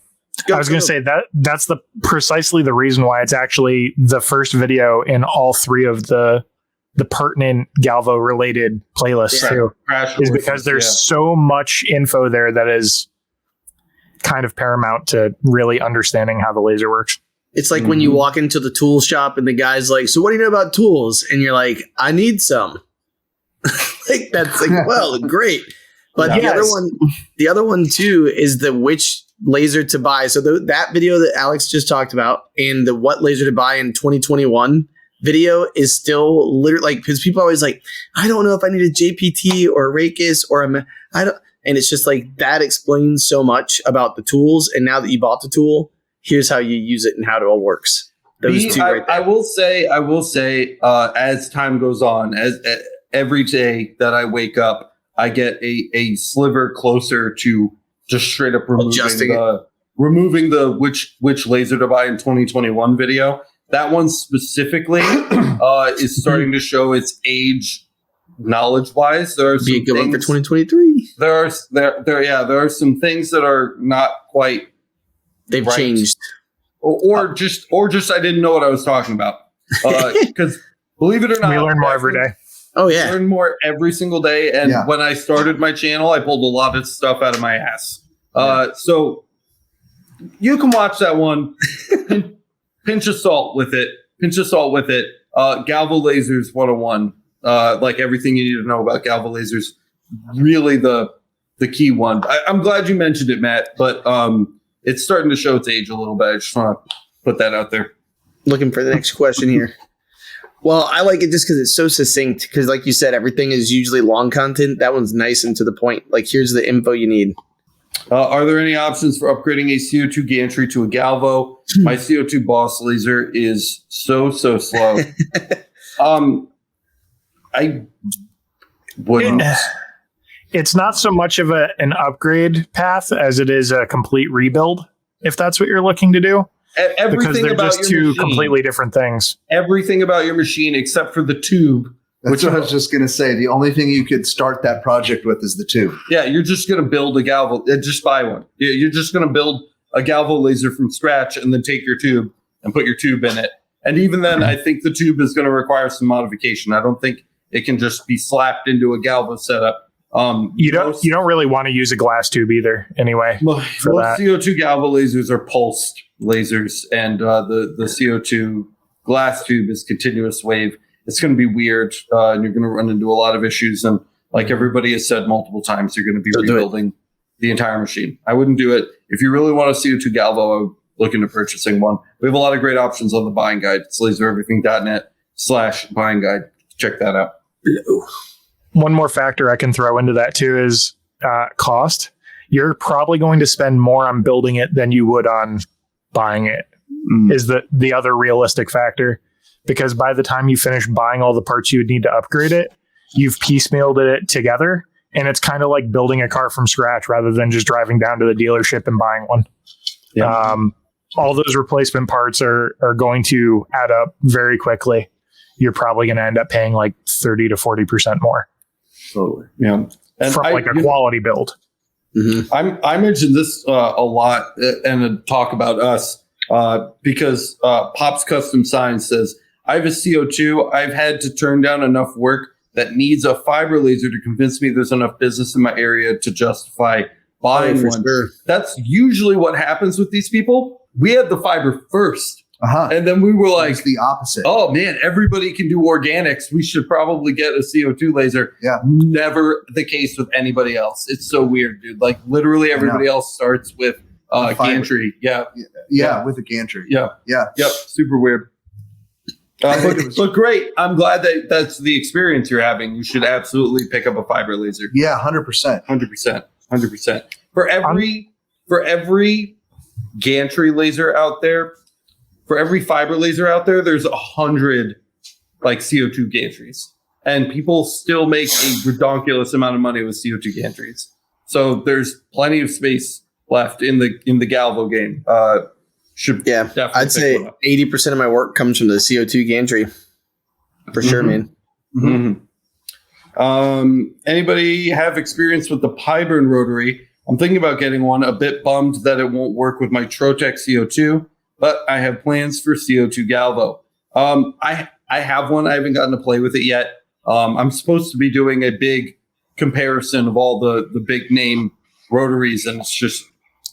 I was going to say that's precisely the reason why it's actually the first video in all three of the the pertinent Galvo related playlists too, is because there's so much info there that is kind of paramount to really understanding how the laser works. It's like when you walk into the tool shop and the guy's like, so what do you know about tools? And you're like, I need some. Like, that's like, well, great. But the other one too is the which laser to buy. So that video that Alex just talked about and the what laser to buy in 2021 video is still literally like, because people are always like, I don't know if I need a JPT or a Rakis or I don't. And it's just like that explains so much about the tools. And now that you bought the tool, here's how you use it and how it all works. Those two right there. I will say, as time goes on, as every day that I wake up, I get a sliver closer to just straight up removing the which laser to buy in 2021 video. That one specifically is starting to show its age knowledge wise. There are some a good one for 2023. There are some things that are not quite. They've changed, or just I didn't know what I was talking about. Because believe it or not, we learn more every day. Oh yeah, learn more every single day. And when I started my channel, I pulled a lot of stuff out of my ass. So you can watch that one. Pinch of salt with it. Galvo Lasers 101. Like everything you need to know about Galvo Lasers. Really the key one. I'm glad you mentioned it, Matt. But it's starting to show its age a little bit. I just want to put that out there. Looking for the next question here. Well, I like it just because it's so succinct. Because like you said, everything is usually long content. That one's nice and to the point. Like, here's the info you need. Are there any options for upgrading a CO2 gantry to a Galvo? My CO2 boss laser is so slow. I wouldn't. It's not so much of an upgrade path as it is a complete rebuild, if that's what you're looking to do. Because they're just two completely different things. Everything about your machine except for the tube. That's what I was just going to say. The only thing you could start that project with is the tube. Yeah, you're just going to build a Galvo. Just buy one. You're just going to build a Galvo laser from scratch and then take your tube and put your tube in it. And even then, I think the tube is going to require some modification. I don't think it can just be slapped into a Galvo setup. You don't really want to use a glass tube either, anyway. Most CO2 Galvo lasers are pulsed lasers, and the CO2 glass tube is continuous wave. It's going to be weird, and you're going to run into a lot of issues. And like everybody has said multiple times, you're going to be rebuilding the entire machine. I wouldn't do it. If you really want a CO2 Galvo, I'm looking to purchasing one. We have a lot of great options on the buying guide. It's lasereverything.net/buying guide. Check that out. One more factor I can throw into that too is cost. You're probably going to spend more on building it than you would on buying it. Is the other realistic factor. Because by the time you finish buying all the parts you would need to upgrade it, you've piecemealed it together. And it's kind of like building a car from scratch rather than just driving down to the dealership and buying one. Yeah. All those replacement parts are going to add up very quickly. You're probably going to end up paying like 30 to 40% more. Totally. Yeah. And from like a quality build. Mm-hmm. I mentioned this a lot and talk about us because Pop's Custom Signs says, I have a CO2. I've had to turn down enough work that needs a fiber laser to convince me there's enough business in my area to justify buying one. Sure. That's usually what happens with these people. We had the fiber first. And then we were like, it's the opposite. Oh man, everybody can do organics. We should probably get a CO2 laser. Yeah. Never the case with anybody else. It's so weird, dude. Like literally everybody else starts with gantry. Yeah, with a gantry. Yep. Super weird. But great. I'm glad that that's the experience you're having. You should absolutely pick up a fiber laser. Yeah, 100%. 100%. For every gantry laser out there, for every fiber laser out there, there's 100 like CO2 gantries. And people still make a ridiculous amount of money with CO2 gantries. So there's plenty of space left in the Galvo game. I'd say 80% of my work comes from the CO2 gantry. For sure, man. Anybody have experience with the Pyburn rotary? I'm thinking about getting one. A bit bummed that it won't work with my Trotec CO2, but I have plans for CO2 Galvo. I have one. I haven't gotten to play with it yet. I'm supposed to be doing a big comparison of all the big name rotaries, and it's just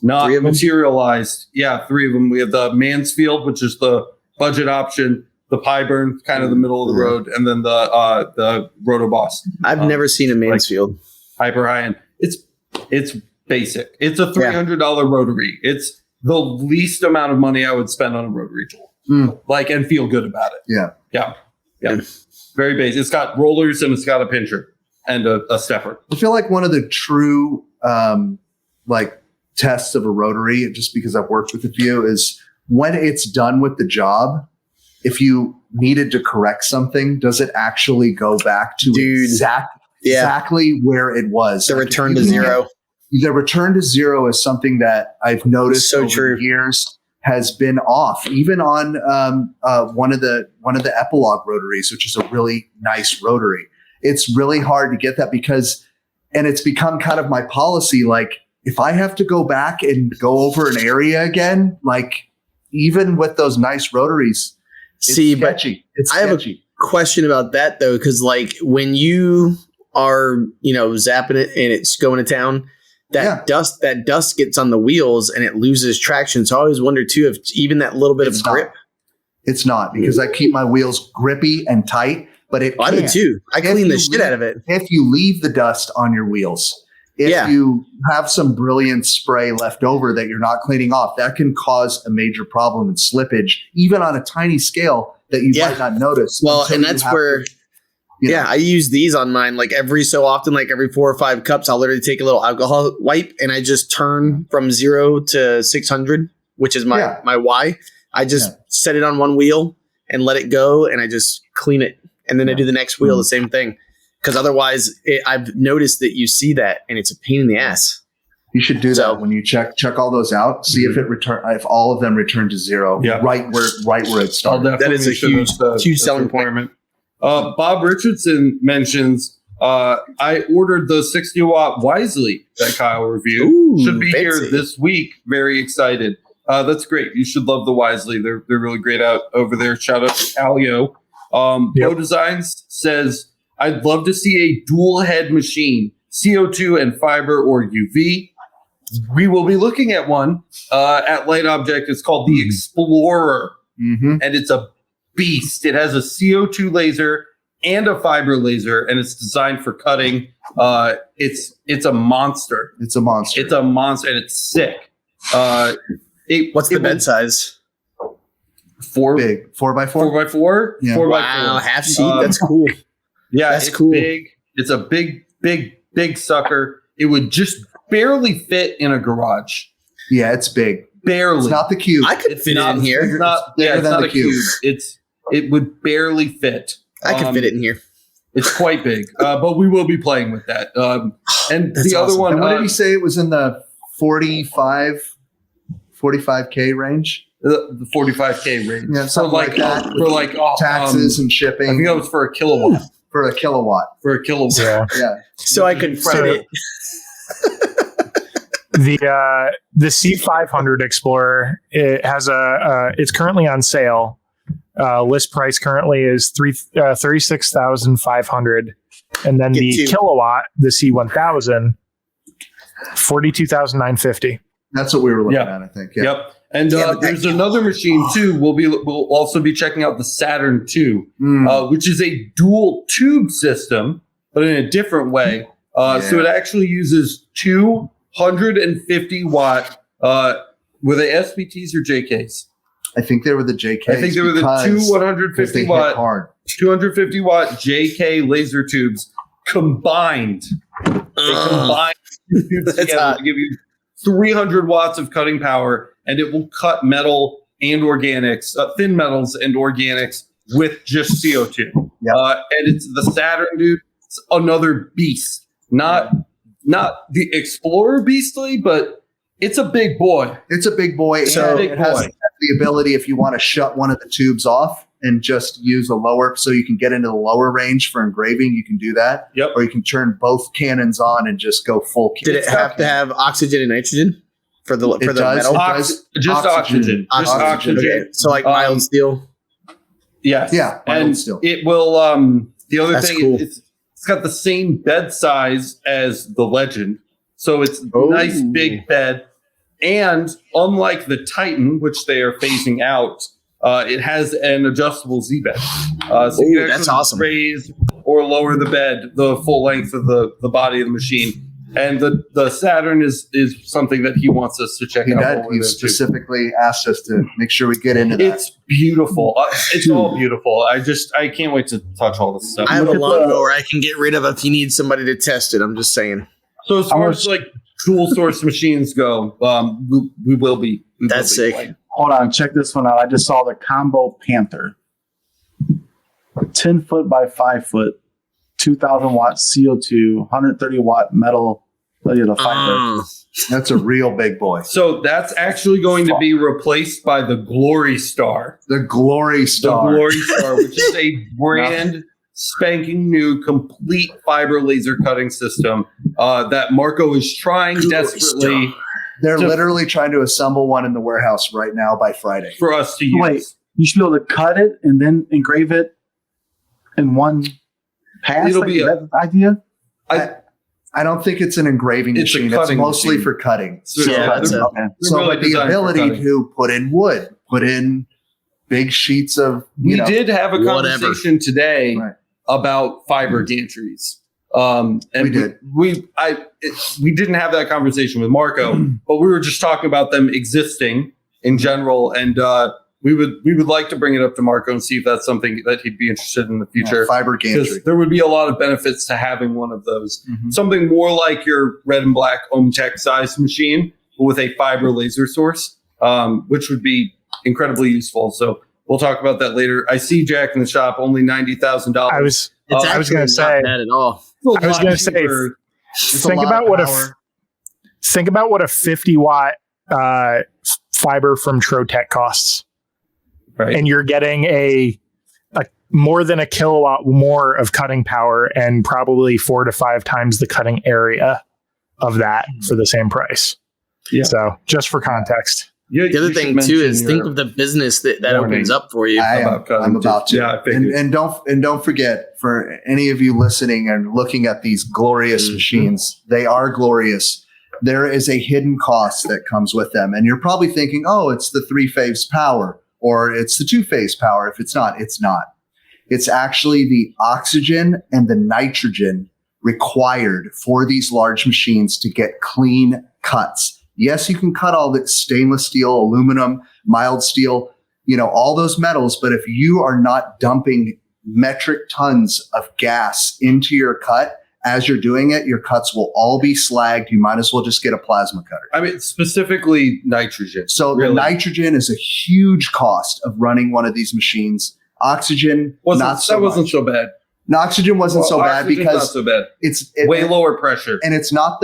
not materialized. Yeah, 3 of them. We have the Mansfield, which is the budget option, the Pyburn, kind of the middle of the road, and then the Rotoboss. I've never seen a Mansfield. Hyper high end. It's basic. It's a $300 rotary. It's the least amount of money I would spend on a rotary tool. And feel good about it. Yeah. Very basic. It's got rollers and it's got a pincher and a stepper. I feel like one of the true tests of a rotary, just because I've worked with a few, is when it's done with the job. If you needed to correct something, does it actually go back to exactly where it was? The return to zero. The return to zero is something that I've noticed over the years has been off, even on one of the Epilogue rotaries, which is a really nice rotary. It's really hard to get that and it's become kind of my policy. Like, if I have to go back and go over an area again, like even with those nice rotaries, it's sketchy. It's sketchy. I have a question about that though, because like when you are, zapping it and it's going to town, that dust gets on the wheels and it loses traction. So I always wonder too if even that little bit of grip. It's not, because I keep my wheels grippy and tight, but I do too. I clean the shit out of it. If you leave the dust on your wheels, if you have some brilliant spray left over that you're not cleaning off, that can cause a major problem and slippage, even on a tiny scale that you might not notice. Well, and that's where, I use these on mine like every so often, like every 4 or 5 cups, I'll literally take a little alcohol wipe and I just turn from 0 to 600, which is my Y. I just set it on one wheel and let it go, and I just clean it. And then I do the next wheel, the same thing. Because otherwise, I've noticed that you see that, and it's a pain in the ass. You should do that when you check all those out. See if all of them return to zero, right where it started. That is a huge selling point. Bob Richardson mentions I ordered the 60-watt Wisely that Kyle reviewed. Ooh, should be here this week. Very excited. That's great. You should love the Wisely. They're really great out over there. Shout out to Alio. Bo Designs says, I'd love to see a dual head machine, CO2 and fiber or UV. We will be looking at one at LightObject. It's called the Explorer, and it's a beast. It has a CO2 laser and a fiber laser, and it's designed for cutting. It's a monster. It's a monster. It's a monster, and it's sick. What's the bed size? 4 big 4x4. 4x4. Yeah. 4x4. Wow, half sheet. That's cool. Yeah, that's it's cool. Big. It's a big sucker. It would just barely fit in a garage. Yeah, it's big. Barely. It's not the cube. I could fit it in here. It's not a cube. It would barely fit. I could fit it in here. It's quite big, but we will be playing with that. And the other one. And what did he say? It was in the 45K range. The 45K range. Yeah, something like that. For taxes and shipping. I think that was for a kilowatt. For a kilowatt. Yeah. So I could fit it. The C500 Explorer, it has it's currently on sale. List price currently is $36,500, and then the kilowatt, the C1000, $42,950. That's what we were looking at, I think. Yeah. Yep. And there's another machine too. We'll also be checking out the Saturn II, which is a dual tube system, but in a different way. So it actually uses 250 watt. Were they SPTs or JKs? I think they were the JKs. I think they were the 150 watt, 250 watt JK laser tubes combined. They combined the tubes together to give you 300 watts of cutting power, and it will cut metal and organics, thin metals and organics with just CO2. Yep. And it's the Saturn, dude. It's another beast. Not the Explorer beastly, but it's a big boy. It's a big boy. So it has the ability, if you want to shut one of the tubes off and just use a lower, so you can get into the lower range for engraving, you can do that. Yep. Or you can turn both cannons on and just go full. Did it have to have oxygen and nitrogen for the metal? Just oxygen. Just oxygen. Okay. So like mild steel. Yes. Yeah, mild And steel. it will. The other That's thing, cool. it's got the same bed size as the Legend, so it's Oh. nice big bed. And unlike the Titan, which they are phasing out, it has an adjustable Z bed. So you Ooh, can that's actually awesome. raise or lower the bed the full length of the body of the machine. And the Saturn is something that he wants us to check out. while we're He there, too. specifically asked us to make sure we get into that. It's beautiful. It's all beautiful. I can't wait to touch all this stuff. I have a Look at lawnmower I can get rid of if you need somebody to test it. I'm just saying. So as far as like dual source machines go, we will be. That's sick. Hold on, check this one out. I just saw the Combo Panther. 10 foot by 5 foot, 2,000 watt CO2, 130 watt metal. Look at the fiber. That's a real big boy. So that's actually going to be replaced by the Glory Star. The Glory Star. The Glory Star, which is a brand spanking new complete fiber laser cutting system that Marco is trying desperately They're literally trying to assemble one in the warehouse right now by Friday. for us to use. Wait, you should be able to cut it and then engrave it in one pass? It'll Like, be is that the idea? I don't think it's an engraving It's a machine. It's cutting mostly machine. for cutting. So, Yeah, that's it. Okay. So, really but the designed for ability cutting. to put in wood, put in big sheets of, We did have a whatever. conversation today Right. about fiber gantries. And We did. We didn't have that conversation with Marco, but we were just talking about them existing in general, and we would like to bring it up to Marco and see if that's something that he'd be interested in the future. fiber gantry. Because there would be a lot of benefits to having one of those. Mhm. Something more like your red and black Omtech size machine, but with a fiber laser source, which would be incredibly useful. So we'll talk about that later. I see Jack in the shop, only $90,000. I was It's I was actually gonna not say- bad at all. I was going to say, It's a think lot about of what power. think about what a 50 watt fiber from Trotec costs, Right. and you're getting a more than a kilowatt more of cutting power, and probably 4 to 5 times the cutting area of that for the same price. Yeah. So just for context. The The other thing too is think of the business that warning opens up for you. I'm cutting, about to. Yeah, I figured. and don't forget, for any of you listening and looking at these glorious machines, they are glorious. There is a hidden cost that comes with them, and you're probably thinking, "Oh, it's the 3-phase power, or it's the 2-phase power." If it's not, it's not. It's actually the oxygen and the nitrogen required for these large machines to get clean cuts. Yes, you can cut all the stainless steel, aluminum, mild steel, all those metals. But if you are not dumping metric tons of gas into your cut as you're doing it, your cuts will all be slagged. You might as well just get a plasma cutter. I mean, specifically nitrogen. So really. the nitrogen is a huge cost of running one of these machines. Oxygen, not so wasn't much. so bad. No, oxygen wasn't so bad Oxygen's not because so bad. it's Way lower pressure. and it's not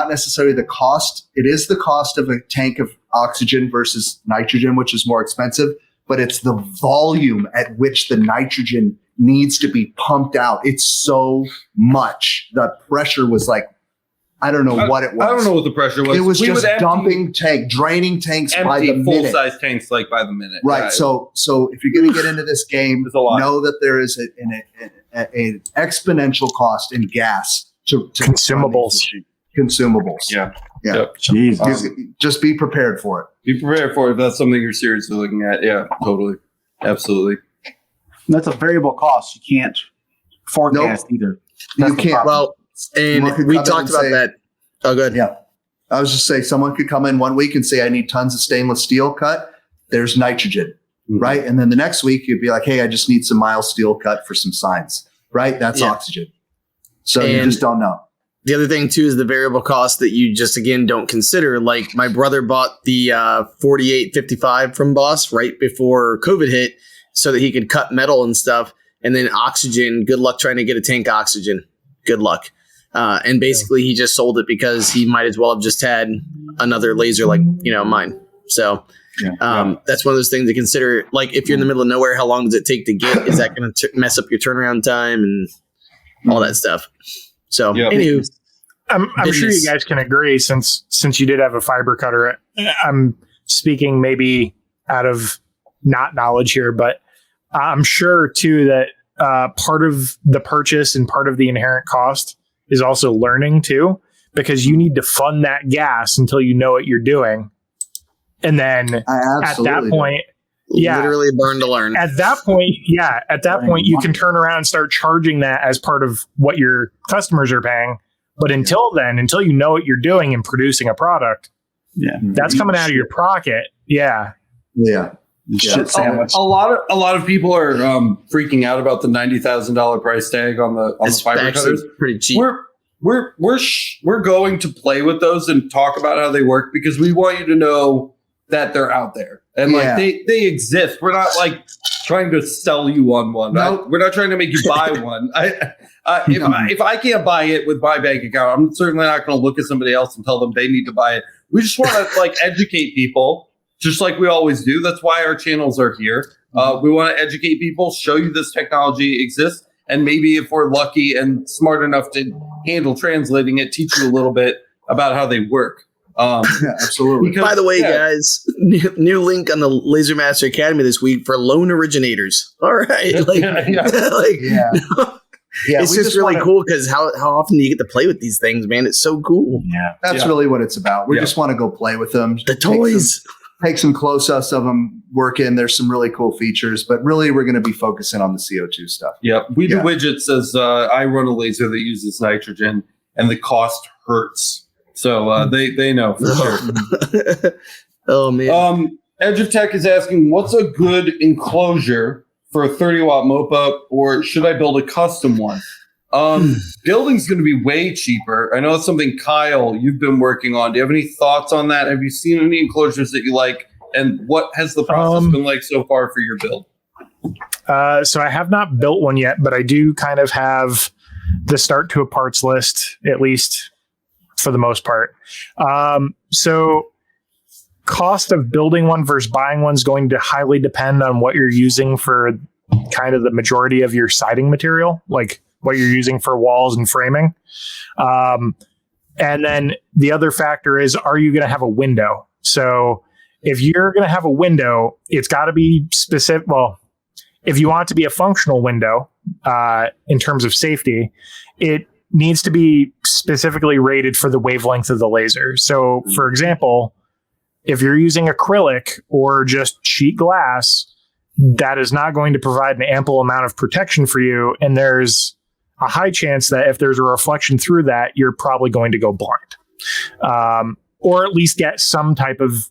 necessarily the cost. It is the cost of a tank of oxygen versus nitrogen, which is more expensive, but it's the volume at which the nitrogen needs to be pumped out. It's so much. The pressure was like, I don't know what it was. I don't know what the pressure was. It was We just would draining tanks by the empty minute. full-size tanks like by the minute. Right. Yeah. So if you're going to get into this game, It's a lot. know that there is an exponential cost in gas to Consumables. Consumables. Yeah. Yeah. Yep. Jesus. Just be prepared for it. Be prepared for it if that's something you're seriously looking at. Yeah, totally. Absolutely. That's a variable cost. You can't forecast either. That's You the can't. problem. Well, Someone could and we come in talked and about say- that. Oh, good. Yeah. I was just saying, someone could come in one week and say, I need tons of stainless steel cut. There's nitrogen, Mhm. right? And then the next week you'd be like, hey, I just need some mild steel cut for some signs, right? That's Yeah. oxygen. So you And- just don't know. The other thing too is the variable cost that you just again don't consider. Like my brother bought the 4855 from Boss right before COVID hit, so that he could cut metal and stuff. And then oxygen. Good luck trying to get a tank oxygen. Good luck. And basically, he just sold it because he might as well have just had another laser like mine. So that's one of those things to consider. Like if you're in the middle of nowhere, how long does it take to get? Is that going to mess up your turnaround time and all that stuff? So, Yeah. anywho, I'm sure Business. you guys can agree, since you did have a fiber cutter. I'm speaking maybe out of not knowledge here, but I'm sure too that part of the purchase and part of the inherent cost is also learning too, because you need to fund that gas until you know what you're doing. And then at that point, literally burn to learn. At that point, you can turn around and start charging that as part of what your customers are paying. But until then, until you know what you're doing and producing a product, that's coming out of your pocket. Yeah. Shit sandwich. A lot of people are freaking out about the $90,000 price tag on the fiber cutters. Pretty cheap. We're going to play with those and talk about how they work, because we want you to know that they're out there and like they exist. We're not like trying to sell you on one. Nope. We're not trying to make you buy one. If I can't buy it with my bank account, I'm certainly not going to look at somebody else and tell them they need to buy it. We just want to like educate people, just like we always do. That's why our channels are here. We want to educate people, show you this technology exists, and maybe if we're lucky and smart enough to handle translating it, teach you a little bit about how they work. Absolutely. By the way, guys, new link on the Laser Master Academy this week for loan originators. All right. It's just really cool because how often do you get to play with these things, man? It's so cool. Yeah. That's really what it's about. We just want to go play with them. The toys. Take some close-ups of them working. There's some really cool features, but really we're going to be focusing on the CO2 stuff. Yeah. We do widgets as I run a laser that uses nitrogen, and the cost hurts. So they know for sure. Oh, man. Edge of Tech is asking, what's a good enclosure for a 30-watt MOPA, or should I build a custom one? Building's going to be way cheaper. I know it's something, Kyle, you've been working on. Do you have any thoughts on that? Have you seen any enclosures that you like? And what has the process been like so far for your build? So I have not built one yet, but I do kind of have the start to a parts list, at least for the most part. So cost of building one versus buying one is going to highly depend on what you're using for kind of the majority of your siding material, like what you're using for walls and framing. And then the other factor is, are you going to have a window? So if you're going to have a window, it's got to be specific. Well, if you want it to be a functional window in terms of safety, it needs to be specifically rated for the wavelength of the laser. So for example, if you're using acrylic or just sheet glass, that is not going to provide an ample amount of protection for you. And there's a high chance that if there's a reflection through that, you're probably going to go blind, or at least get some type of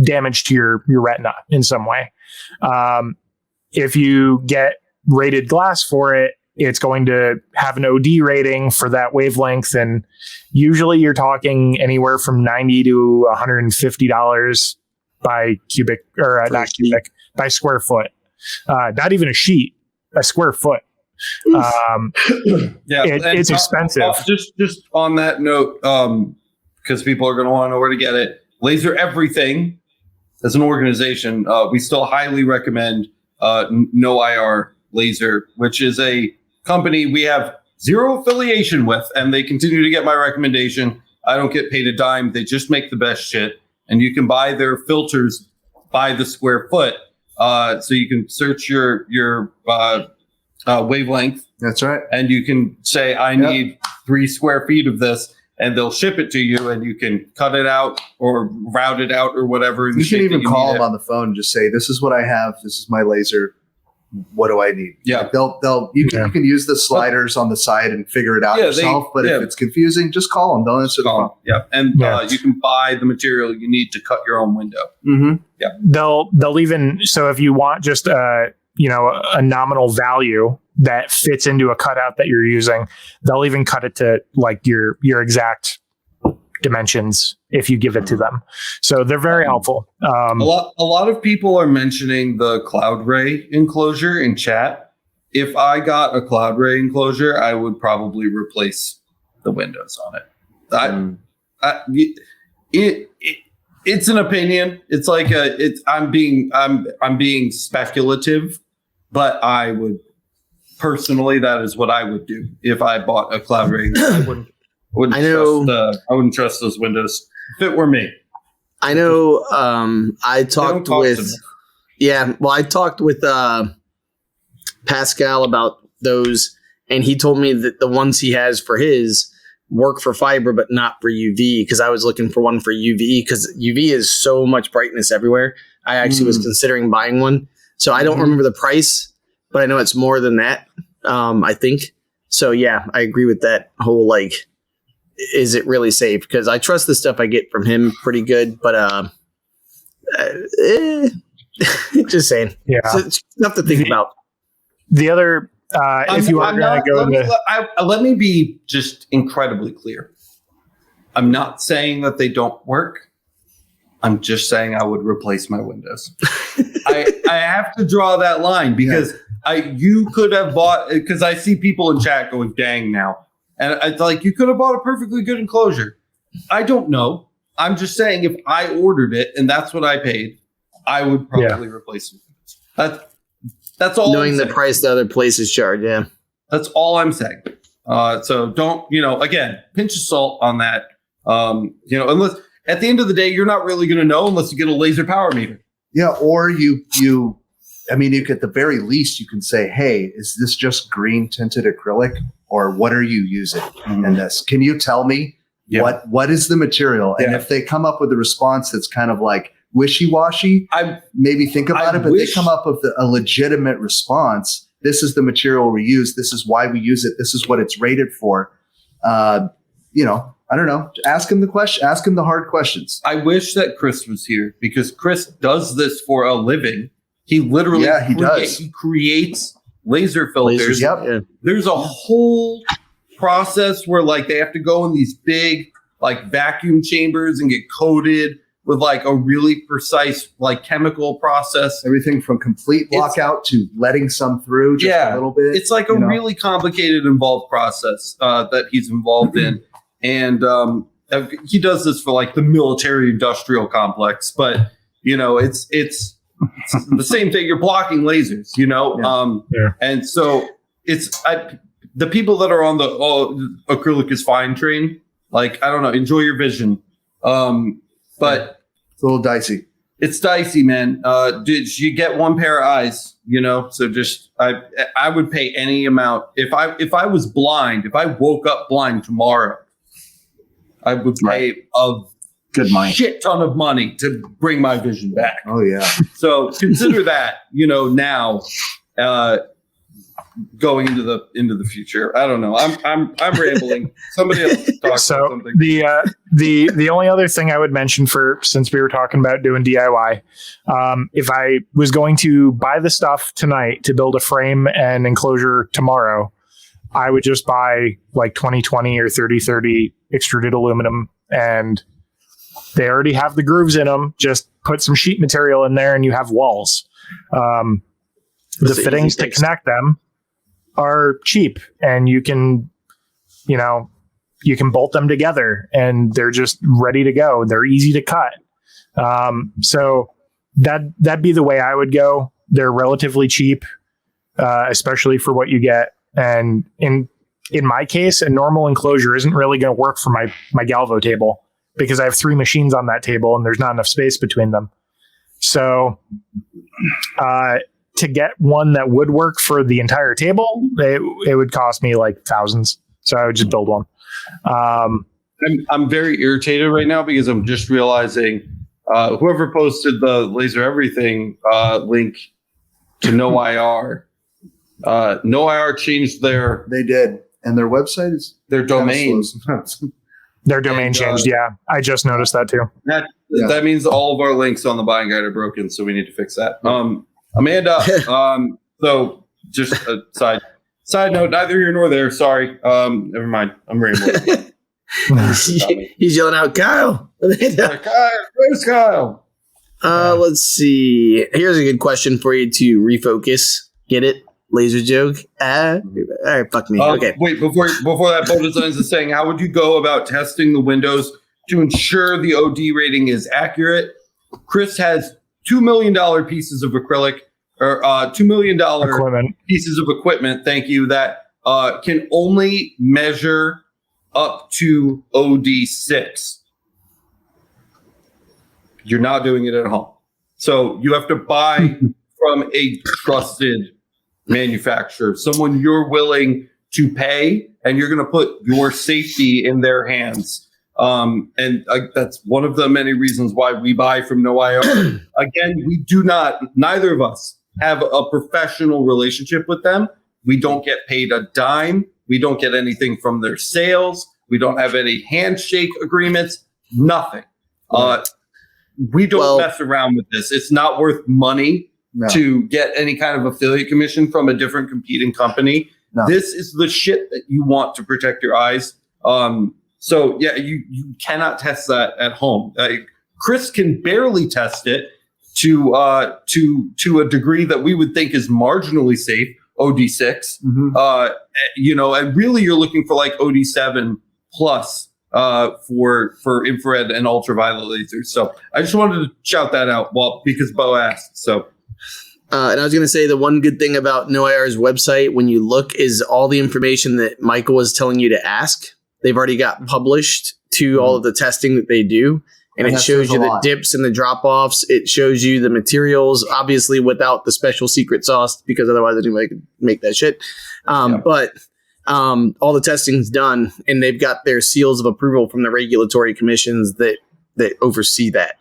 damage to your retina in some way. If you get rated glass for it, it's going to have an OD rating for that wavelength. And usually you're talking anywhere from $90 to $150 by cubic, or not cubic, by square foot. Not even a sheet, a square foot. It's expensive. Just on that note, because people are going to want to know where to get it. Laser Everything, as an organization, we still highly recommend No IR Laser, which is a company we have zero affiliation with, and they continue to get my recommendation. I don't get paid a dime. They just make the best shit, and you can buy their filters by the square foot. So you can search your wavelength. That's right. And you can say, I need 3 square feet of this, and they'll ship it to you, and you can cut it out or route it out or whatever. You can even call them on the phone and just say, this is what I have. This is my laser. What do I need? Yeah. Like you can use the sliders on the side and figure it out yourself. But if it's confusing, just call them. They'll answer the phone. Yeah. And you can buy the material you need to cut your own window. Mm-hmm. Yeah. They'll even, so if you want just a nominal value that fits into a cutout that you're using, they'll even cut it to like your exact dimensions if you give it to them. So they're very helpful. A lot of people are mentioning the Cloud Ray enclosure in chat. If I got a Cloud Ray enclosure, I would probably replace the windows on it. It's an opinion. It's like I'm being speculative, but I would personally, that is what I would do if I bought a Cloud Ray. I wouldn't trust those windows if it were me. I know. I talked with Pascal about those, and he told me that the ones he has for his work for fiber, but not for UV, because I was looking for one for UV, because UV is so much brightness everywhere. I actually was considering buying one. So I don't remember the price, but I know it's more than that, I think. So yeah, I agree with that whole, like, is it really safe? Because I trust the stuff I get from him pretty good, but just saying. Yeah. So it's enough to think about. The other, if you are going to go let me be just incredibly clear. I'm not saying that they don't work. I'm just saying I would replace my windows. I have to draw that line because you could have bought, because I see people in chat going, dang now. And it's like, you could have bought a perfectly good enclosure. I don't know. I'm just saying if I ordered it and that's what I paid, I would probably replace it. That's all. Knowing the price the other places charge, yeah. That's all I'm saying. So don't, again, pinch of salt on that. Unless at the end of the day, you're not really going to know unless you get a laser power meter. Yeah, or you at the very least, you can say, hey, is this just green tinted acrylic? Or what are you using in this? Can you tell me what is the material? And if they come up with a response that's kind of like wishy-washy, I maybe think about it, but they come up with a legitimate response. This is the material we use. This is why we use it. This is what it's rated for. I don't know. Ask him the question. Ask him the hard questions. I wish that Chris was here because Chris does this for a living. He literally does. He creates laser filters. Yep. There's a whole process where like they have to go in these big like vacuum chambers and get coated with like a really precise like chemical process. Everything from complete lockout to letting some through just a little bit. It's like a really complicated, involved process that he's involved in. And he does this for like the military industrial complex, but it's the same thing. You're blocking lasers, and so it's the people that are on the acrylic is fine train. Like, I don't know, enjoy your vision. But it's a little dicey. It's dicey, man. Did you get one pair of eyes? So just I would pay any amount if I was blind. If I woke up blind tomorrow, I would pay a good money, shit ton of money to bring my vision back. Oh yeah. So consider that, now, going into the future. I don't know. I'm rambling. Somebody else talk about something. The only other thing I would mention since we were talking about doing DIY, if I was going to buy the stuff tonight to build a frame and enclosure tomorrow, I would just buy like 20/20 or 30/30 extruded aluminum, and they already have the grooves in them. Just put some sheet material in there and you have walls. The fittings to connect them are cheap, and you can bolt them together and they're just ready to go. They're easy to cut. So that'd be the way I would go. They're relatively cheap, especially for what you get. And in my case, a normal enclosure isn't really going to work for my Galvo table because I have 3 machines on that table and there's not enough space between them. So, to get one that would work for the entire table, it would cost me like thousands. So I would just build one. I'm very irritated right now because I'm just realizing whoever posted the Laser Everything link to No IR, No IR changed They did, and their website is their domain. Their domain changed. Yeah, I just noticed that too. That means all of our links on the buying guide are broken, so we need to fix that. Amanda, so just a side note, neither here nor there. Sorry. Never mind. I'm rambling. He's yelling out, Kyle. Kyle, where's Kyle? Let's see. Here's a good question for you to refocus. Get it? Laser joke. All right, fuck me. Okay. Wait, before that, Bo Designs is saying, how would you go about testing the windows to ensure the OD rating is accurate? Chris has $2 million pieces of acrylic, or $2 million pieces of equipment. Thank you. That can only measure up to OD6. You're not doing it at home, so you have to buy from a trusted manufacturer, someone you're willing to pay, and you're going to put your safety in their hands. That's one of the many reasons why we buy from No IR. Again, neither of us have a professional relationship with them. We don't get paid a dime. We don't get anything from their sales. We don't have any handshake agreements, nothing. We don't mess around with this. It's not worth money to get any kind of affiliate commission from a different competing company. No. This is the shit that you want to protect your eyes. So yeah, you cannot test that at home. Chris can barely test it to a degree that we would think is marginally safe, OD6. And really you're looking for like OD7 plus for infrared and ultraviolet lasers. So I just wanted to shout that out because Bo asked. So. And I was going to say the one good thing about No IR's website, when you look, is all the information that Michael was telling you to ask. They've already got published to all of the testing that they do. And it shows you the dips and the drop-offs. It shows you the materials, obviously without the special secret sauce, because otherwise anybody could make that shit. But all the testing's done, and they've got their seals of approval from the regulatory commissions that oversee that.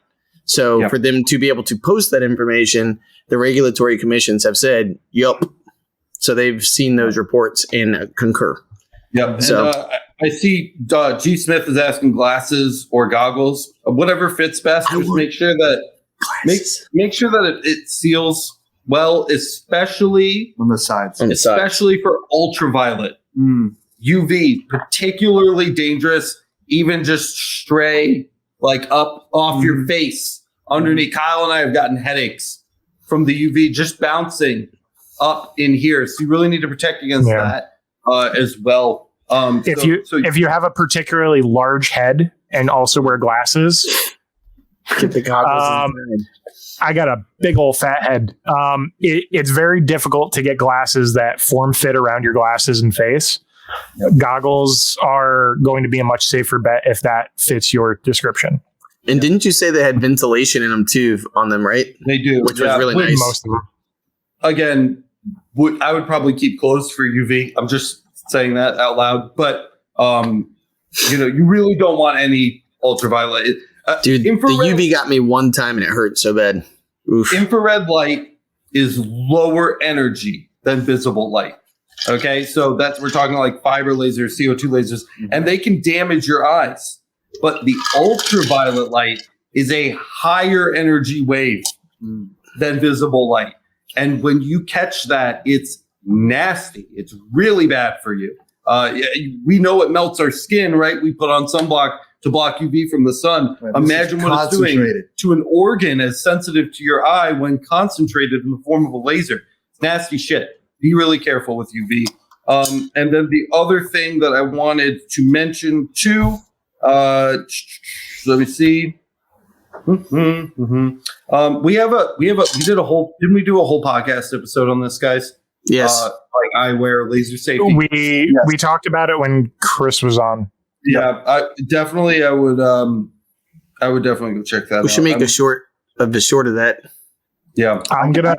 So for them to be able to post that information, the regulatory commissions have said, yup. So they've seen those reports and concur. Yep. So I see G. Smith is asking glasses or goggles, whatever fits best. Just make sure that it seals well, especially on the sides, especially for ultraviolet. UV, particularly dangerous. Even just stray like up off your face underneath. Kyle and I have gotten headaches from the UV just bouncing up in here. So you really need to protect against that as well. If you have a particularly large head and also wear glasses, get the goggles. I got a big old fat head. It's very difficult to get glasses that form fit around your glasses and face. Goggles are going to be a much safer bet if that fits your description. And didn't you say they had ventilation in them too on them, right? They do. Which was really nice. Most of them. Again, I would probably keep closed for UV. I'm just saying that out loud. But, you really don't want any ultraviolet. Dude, the UV got me one time and it hurt so bad. Oof. Infrared light is lower energy than visible light. Okay, so we're talking like fiber lasers, CO2 lasers, and they can damage your eyes. But the ultraviolet light is a higher energy wave than visible light. And when you catch that, it's nasty. It's really bad for you. We know it melts our skin, right? We put on sunblock to block UV from the sun. Right, imagine what it's doing to an organ as sensitive to your eye when concentrated in the form of a laser. It's nasty shit. Be really careful with UV. And then the other thing that I wanted to mention too, let me see. Didn't we do a whole podcast episode on this, guys? Yes. Like eyewear, laser safety. We talked about it when Chris was on. Yeah, I would definitely go check that out. We should make a short of that. Yeah. I'm gonna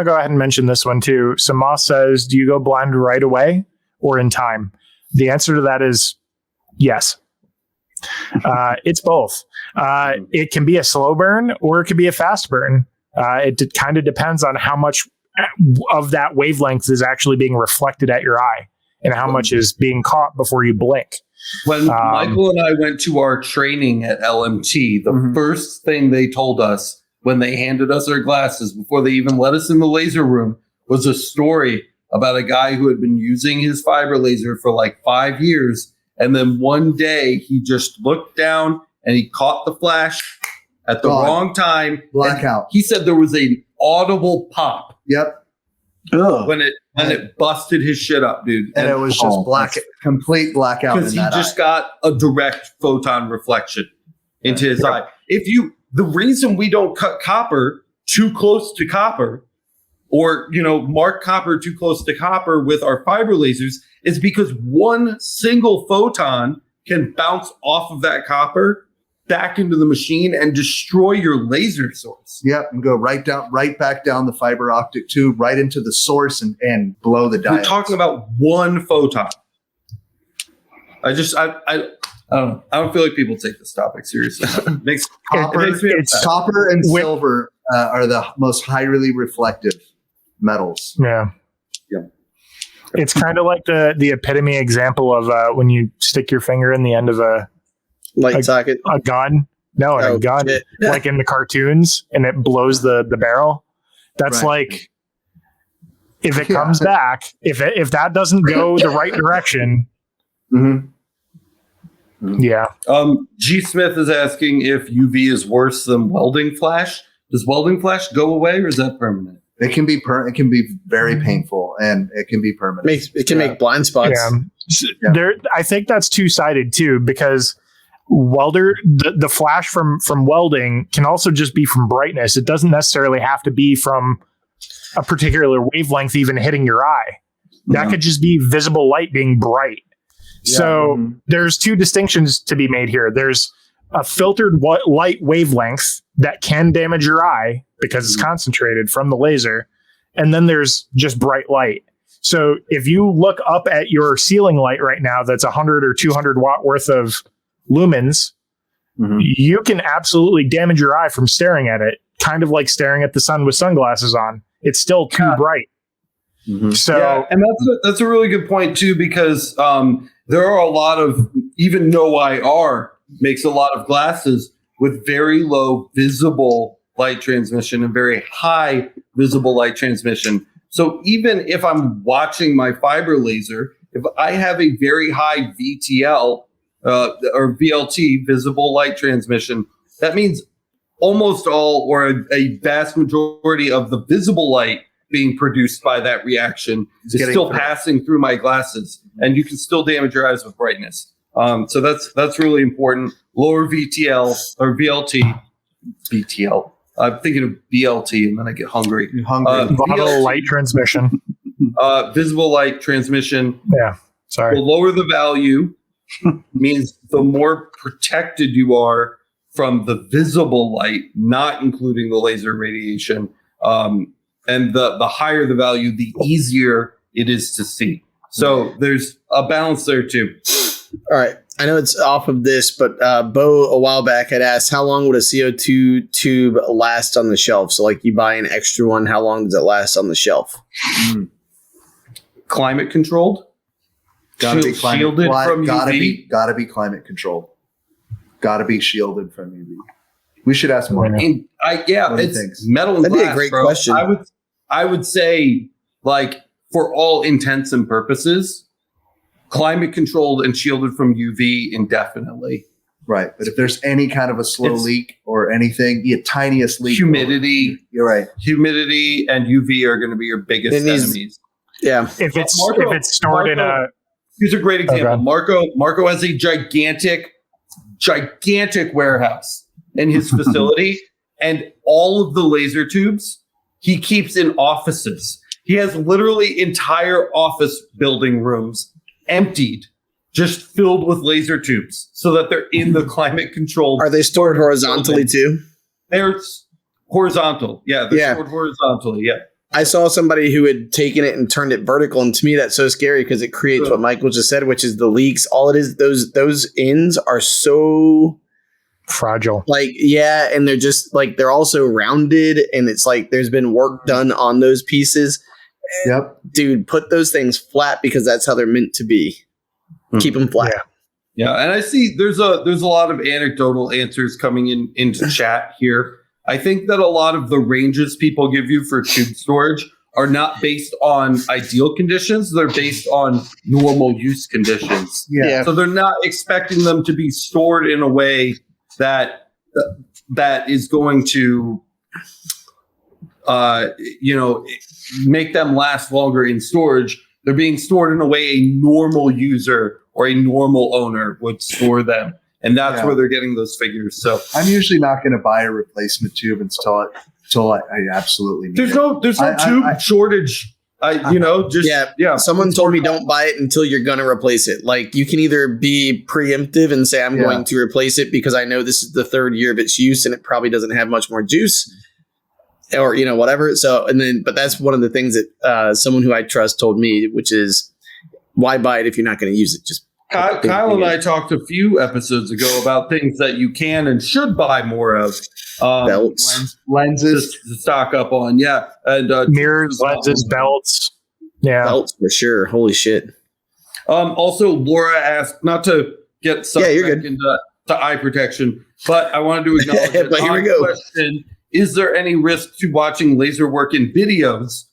go ahead and mention this one too. So Moss says, do you go blind right away or in time? The answer to that is yes. It's both. It can be a slow burn or it can be a fast burn. It kind of depends on how much of that wavelength is actually being reflected at your eye and how much is being caught before you blink. When Michael and I went to our training at LMT, the first thing they told us when they handed us our glasses before they even let us in the laser room was a story about a guy who had been using his fiber laser for like 5 years. And then one day he just looked down and he caught the flash at the wrong time. Blackout. He said there was an audible pop. Yep. When it busted his shit up, dude. And it was just complete blackout. Because he just got a direct photon reflection into his eye. The reason we don't cut copper too close to copper or, mark copper too close to copper with our fiber lasers is because one single photon can bounce off of that copper back into the machine and destroy your laser source. Yep, and go right back down the fiber optic tube, right into the source and blow the diodes. We're talking about one photon. I don't know. I don't feel like people take this topic seriously. It makes copper and silver are the most highly reflective metals. Yeah. It's kind of like the epitome example of when you stick your finger in the end of a light socket, a gun. No, a gun, like in the cartoons, and it blows the barrel. That's like, if it comes back, if that doesn't go the right direction. Yeah. G Smith is asking if UV is worse than welding flash. Does welding flash go away, or is that permanent? It can be it can be very painful, and it can be permanent. It can make blind spots. There, I think that's two-sided too, because the flash from welding can also just be from brightness. It doesn't necessarily have to be from a particular wavelength even hitting your eye. That could just be visible light being bright. So there's two distinctions to be made here. There's a filtered light wavelength that can damage your eye because it's concentrated from the laser. And then there's just bright light. So if you look up at your ceiling light right now, that's 100 or 200 watt worth of lumens, you can absolutely damage your eye from staring at it. Kind of like staring at the sun with sunglasses on. It's still too bright. So, and that's a really good point too, because there are a lot of, even no IR makes a lot of glasses with very low visible light transmission and very high visible light transmission. So even if I'm watching my fiber laser, if I have a very high VTL or VLT, visible light transmission, that means almost all or a vast majority of the visible light being produced by that reaction is still passing through my glasses, and you can still damage your eyes with brightness. So that's really important. Lower VTL or VTL. I'm thinking of BLT, and then I get hungry. Volatile light transmission. Visible light transmission. Yeah, sorry. The lower the value means the more protected you are from the visible light, not including the laser radiation. And the higher the value, the easier it is to see. So there's a balance there too. All right. I know it's off of this, but Bo a while back had asked, how long would a CO2 tube last on the shelf? So like you buy an extra one, how long does it last on the shelf? Climate controlled? Gotta be shielded from UV? Gotta be climate controlled. Gotta be shielded from UV. We should ask more. It's metal and That'd glass, be a great bro. question. I would say, like, for all intents and purposes, climate controlled and shielded from UV indefinitely. Right. But if there's any kind of a slow leak or anything, the tiniest leak. Humidity. You're right. Humidity and UV are going to be your biggest enemies. Yeah. If it's stored in a... Here's a great example. Marco has a gigantic warehouse in his facility, and all of the laser tubes he keeps in offices. He has literally entire office building rooms emptied, just filled with laser tubes, so that they're in the climate controlled. Are they stored horizontally too? They're horizontal. Yeah, they're stored horizontally. Yeah. I saw somebody who had taken it and turned it vertical, and to me that's so scary because it creates what Michael just said, which is the leaks. All it is, those ends are so fragile. And they're just they're also rounded, and it's like there's been work done on those pieces. Yep. Dude, put those things flat because that's how they're meant to be. Keep them flat. Yeah, and I see there's a lot of anecdotal answers coming into chat here. I think that a lot of the ranges people give you for tube storage are not based on ideal conditions. They're based on normal use conditions. Yeah. So they're not expecting them to be stored in a way that is going to, make them last longer in storage. They're being stored in a way a normal user or a normal owner would store them. And that's where they're getting those figures. So I'm usually not going to buy a replacement tube until I absolutely need there's no tube shortage Someone told me don't buy it until you're going to replace it. Like, you can either be preemptive and say, I'm going to replace it because I know this is the third year of its use and it probably doesn't have much more juice, or, whatever. So, but that's one of the things that someone who I trust told me, which is, why buy it if you're not going to use it? Just Kyle and I talked a few episodes ago about things that you can and should buy more of. Belts, lenses to stock up on, and mirrors, lenses, belts, belts for sure. Holy shit! Also, Laura asked, not to get sucked back into eye protection, but I wanted to acknowledge but here we go. Question: is there any risk to watching laser work in videos?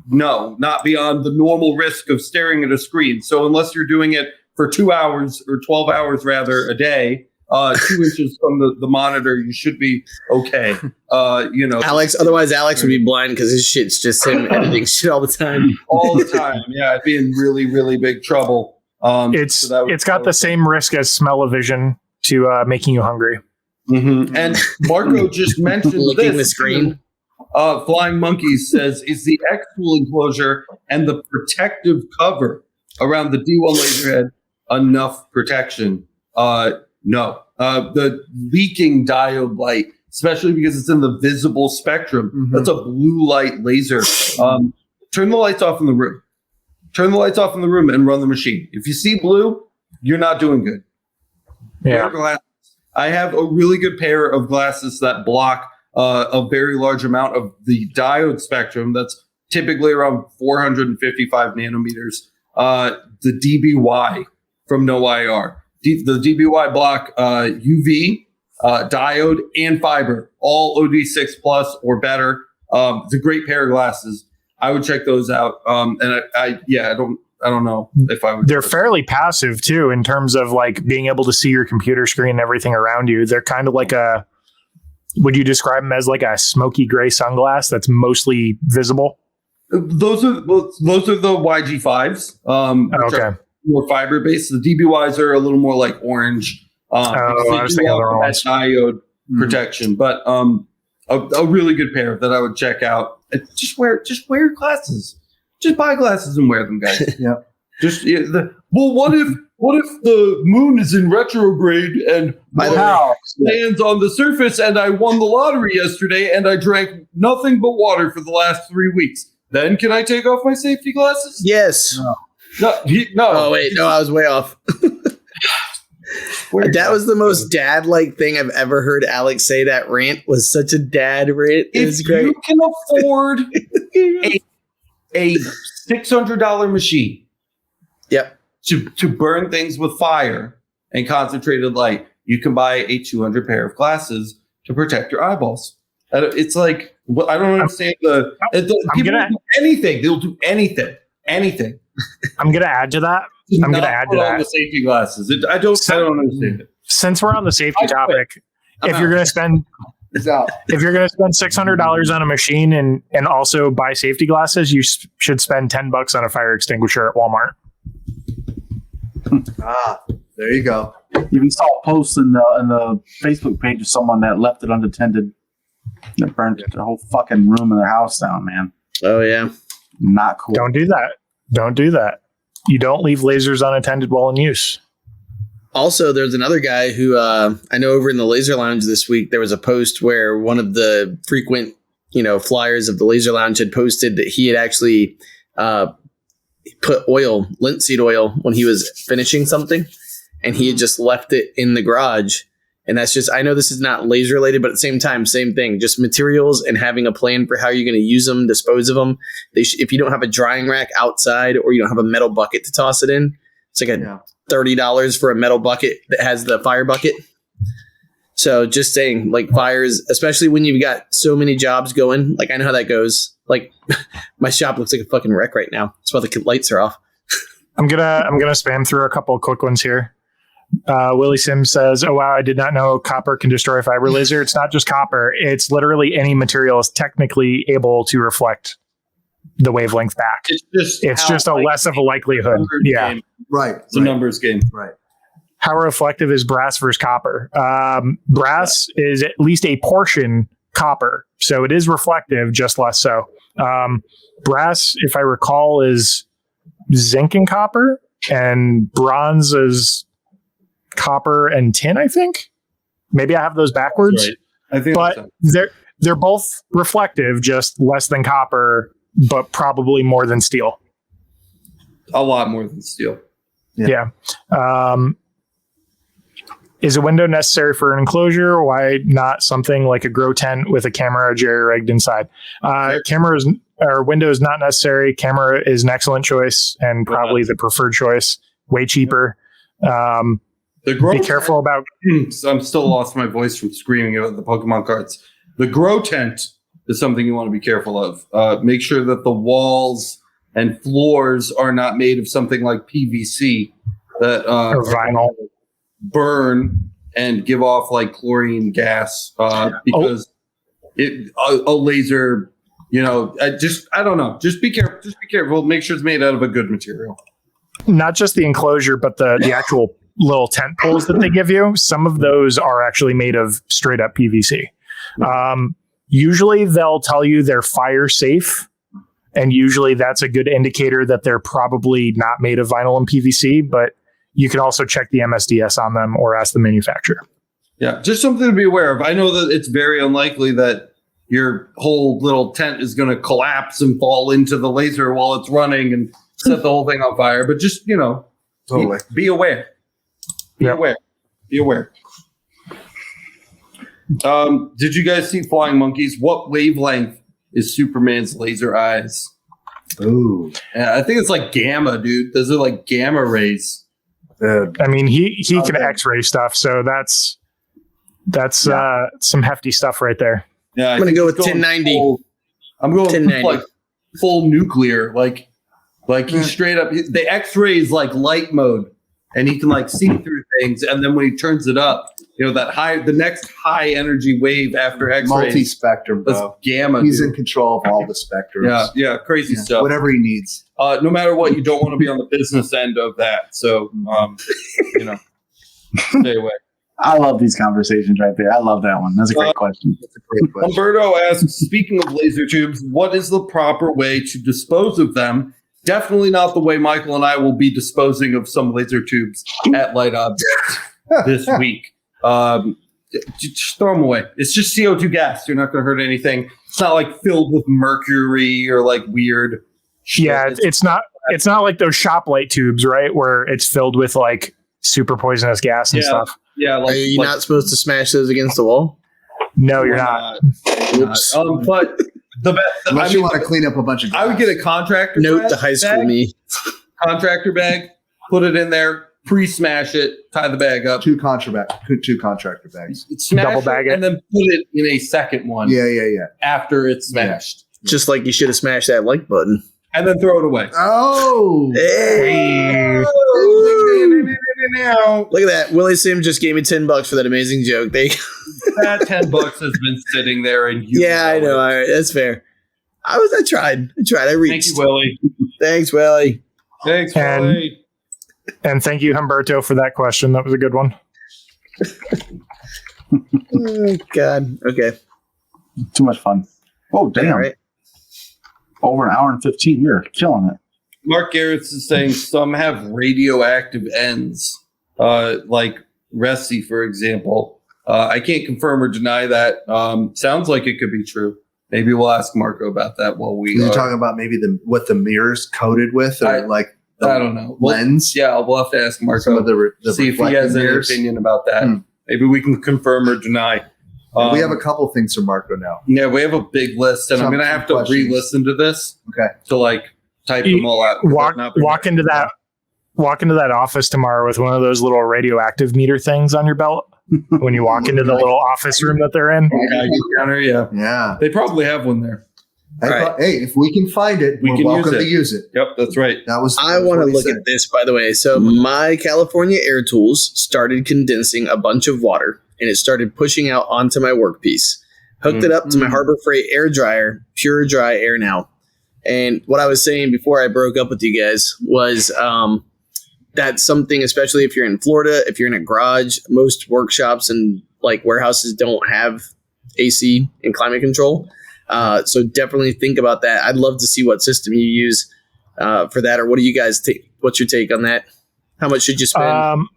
No, not beyond the normal risk of staring at a screen. So unless you're doing it for 2 hours or 12 hours rather a day, 2 inches from the monitor, you should be okay. Alex. Otherwise, Alex would be blind because his shit's just him editing shit all the time. All the time. Yeah, I'd be in really, really big trouble. It's got the same risk as smell-o-vision to making you hungry. Mm-hmm. And Marco just mentioned licking the screen. Flying Monkeys says, is the X-tool enclosure and the protective cover around the D1 laser head enough protection? No. The leaking diode light, especially because it's in the visible spectrum, that's a blue light laser. Turn the lights off in the room. Turn the lights off in the room and run the machine. If you see blue, you're not doing good. Yeah. I have a really good pair of glasses that block a very large amount of the diode spectrum. That's typically around 455 nanometers. The DBY from No IR. The DBY block UV, diode, and fiber, all OD6 plus or better. It's a great pair of glasses. I would check those out. And I don't know if I would. They're fairly passive too, in terms of like being able to see your computer screen and everything around you. They're kind of like would you describe them as like a smoky gray sunglass that's mostly visible? Those are the YG5s. Okay. More fiber based. The DBYs are a little more like orange. I was thinking of the wrong ones. Diode protection, but a really good pair that I would check out. Just wear glasses. Just buy glasses and wear them, guys. Yeah. What if the moon is in retrograde and my house lands on the surface and I won the lottery yesterday and I drank nothing but water for the last 3 weeks? Then can I take off my safety glasses? Yes. No. Oh wait, no, I was way off. That was the most dad-like thing I've ever heard Alex say. That rant was such a dad rant. It was great. You can afford a $600 machine, to burn things with fire and concentrated light, you can buy a 200 pair of glasses to protect your eyeballs. It's like, I don't understand people will do anything. They'll do anything. I'm going to add to that. The safety glasses. I don't understand it. Since we're on the safety topic, if you're going to spend $600 on a machine and also buy safety glasses, you should spend $10 on a fire extinguisher at Walmart. There you go. Even saw a post in the Facebook page of someone that left it unattended. That burned their whole fucking room in their house down, man. Oh yeah, not cool. Don't do that. You don't leave lasers unattended while in use. Also, there's another guy who I know over in the Laser Lounge this week, there was a post where one of the frequent, flyers of the Laser Lounge had posted that he had actually put linseed oil when he was finishing something, and he had just left it in the garage. And that's just, I know this is not laser related, but at the same time, same thing, just materials and having a plan for how you're going to use them, dispose of them. If you don't have a drying rack outside or you don't have a metal bucket to toss it in, it's like $30 for a metal bucket that has the fire bucket. So just saying, like, fires, especially when you've got so many jobs going, like I know how that goes. Like my shop looks like a fucking wreck right now. That's why the lights are off. I'm gonna spam through a couple of quick ones here. Willie Sims says, "Oh wow, I did not know copper can destroy a fiber laser. It's not just copper; it's literally any material is technically able to reflect the wavelength back. It's just a less of a likelihood. Yeah, right. It's a numbers game. Right. How reflective is brass versus copper? Brass is at least a portion copper, so it is reflective, just less so. Brass, if I recall, is zinc and copper, and bronze is copper and tin, I think. Maybe I have those backwards. Right. I think but they're both reflective, just less than copper, but probably more than steel. a lot more than steel. Yeah. Is a window necessary for an enclosure? Why not something like a grow tent with a camera jerry-rigged inside? Cameras or window is not necessary. Camera is an excellent choice and probably the preferred choice. Way cheaper. Be careful about. I'm still lost my voice from screaming about the Pokemon cards. The grow tent is something you want to be careful of. Make sure that the walls and floors are not made of something like PVC that or vinyl. Burn and give off like chlorine gas because a laser, I don't know. Just be careful. Just be careful. Make sure it's made out of a good material. Not just the enclosure, but the actual little tent poles that they give you. Some of those are actually made of straight up PVC. Usually they'll tell you they're fire safe. And usually that's a good indicator that they're probably not made of vinyl and PVC, but you can also check the MSDS on them or ask the manufacturer. Yeah, just something to be aware of. I know that it's very unlikely that your whole little tent is going to collapse and fall into the laser while it's running and set the whole thing on fire. But just, totally be aware. Be aware. Be aware. Did you guys see Flying Monkeys? What wavelength is Superman's laser eyes? Ooh. Yeah, I think it's like gamma, dude. Those are like gamma rays. I mean, he can X-ray stuff, so that's some hefty stuff right there. Yeah, I'm gonna go with 1090. I'm going like full nuclear, like he's straight up. The X-ray is like light mode, and he can like see through things. And then when he turns it up, the next high energy wave after X-ray, multi-spectrum, bro. Gamma. He's in control of all the spectrums. Yeah, crazy stuff. Whatever he needs. No matter what, you don't want to be on the business end of that. So, stay away. I love these conversations right there. I love that one. That's a great question. That's a great question. Humberto asks, speaking of laser tubes, what is the proper way to dispose of them? Definitely not the way Michael and I will be disposing of some laser tubes at LightObject this week. Just throw them away. It's just CO2 gas. You're not going to hurt anything. It's not like filled with mercury or like weird shit. Yeah, it's not like those shop light tubes, right? Where it's filled with like super poisonous gas and stuff. Yeah, are you not supposed to smash those against the wall? No, you're not. Oops. But the best, unless you want to clean up a bunch of gas. I would get a contractor note to high school me. Contractor bag, put it in there, pre-smash it, tie the bag up. Two contractor bags. Smash double bag it, and then put it in a second one. Yeah. After it's smashed. Yeah. Just like you should have smashed that like button. And then throw it away. Oh! Hey! Look at that. Willie Sim just gave me $10 for that amazing joke. That $10 has been sitting there, and I know. All right, that's fair. I tried. I reached. Thank you, Willie. Thanks, Willie. Thanks, Willie. And thank you, Humberto, for that question. That was a good one. Oh, God. Okay. Too much fun. Oh, damn. Right. Over an hour and 15. We're killing it. Mark Garrett's is saying some have radioactive ends, like Resi, for example. I can't confirm or deny that. Sounds like it could be true. Maybe we'll ask Marco about that while we. You're talking about maybe what the mirror's coated with, or I don't know. Lens. We'll have to ask Marco. Some of the see if he has any opinion about that. Maybe we can confirm or deny. We have a couple things from Marco now. Yeah, we have a big list, and I'm going to have to re-listen to this. Okay. To type them all out. Walk into that office tomorrow with one of those little radioactive meter things on your belt. When you walk into the little office room that they're in. Yeah. They probably have one there. Hey, if we can find it, we're welcome to use it. Yep, that's right. I want to look at this, by the way. So my California Air Tools started condensing a bunch of water, and it started pushing out onto my workpiece. Hooked it up to my Harbor Freight air dryer, pure dry air now. And what I was saying before I broke up with you guys was that's something, especially if you're in Florida, if you're in a garage, most workshops and like warehouses don't have AC and climate control. So definitely think about that. I'd love to see what system you use for that, or what do you guys take? What's your take on that? How much should you spend?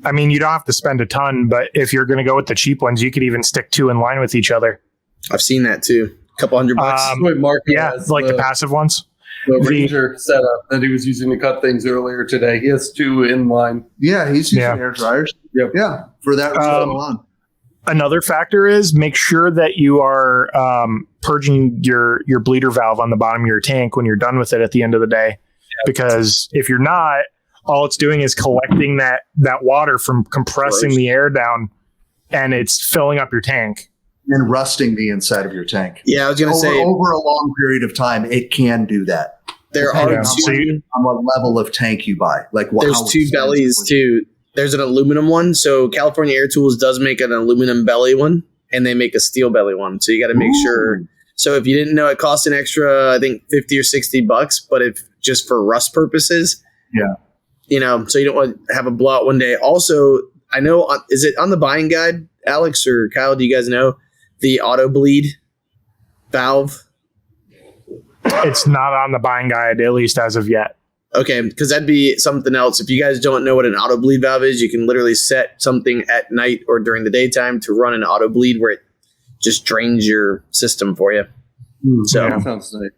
I mean, you don't have to spend a ton, but if you're going to go with the cheap ones, you could even stick 2 in line with each other. I've seen that too. A couple $100. The passive ones. The Ranger setup that he was using to cut things earlier today. He has 2 in line. Yeah, he's using air dryers. Yep. Yeah, for that reason alone. Another factor is make sure that you are purging your bleeder valve on the bottom of your tank when you're done with it at the end of the day. Because if you're not, all it's doing is collecting that water from compressing the air down, and it's filling up your tank. And rusting the inside of your tank. Yeah, I was going to say. Over a long period of time, it can do that. There are two. On what level of tank you buy. There's 2 bellies too. There's an aluminum one. So California Air Tools does make an aluminum belly one, and they make a steel belly one. So you got to make sure. So if you didn't know, it costs an extra, I think $50 or $60, but if just for rust purposes. Yeah. So you don't want to have a blowout one day. Also, I know, is it on the buying guide, Alex or Kyle? Do you guys know the auto bleed valve? It's not on the buying guide, at least as of yet. Okay, because that'd be something else. If you guys don't know what an auto bleed valve is, you can literally set something at night or during the daytime to run an auto bleed where it just drains your system for you. So that sounds nice.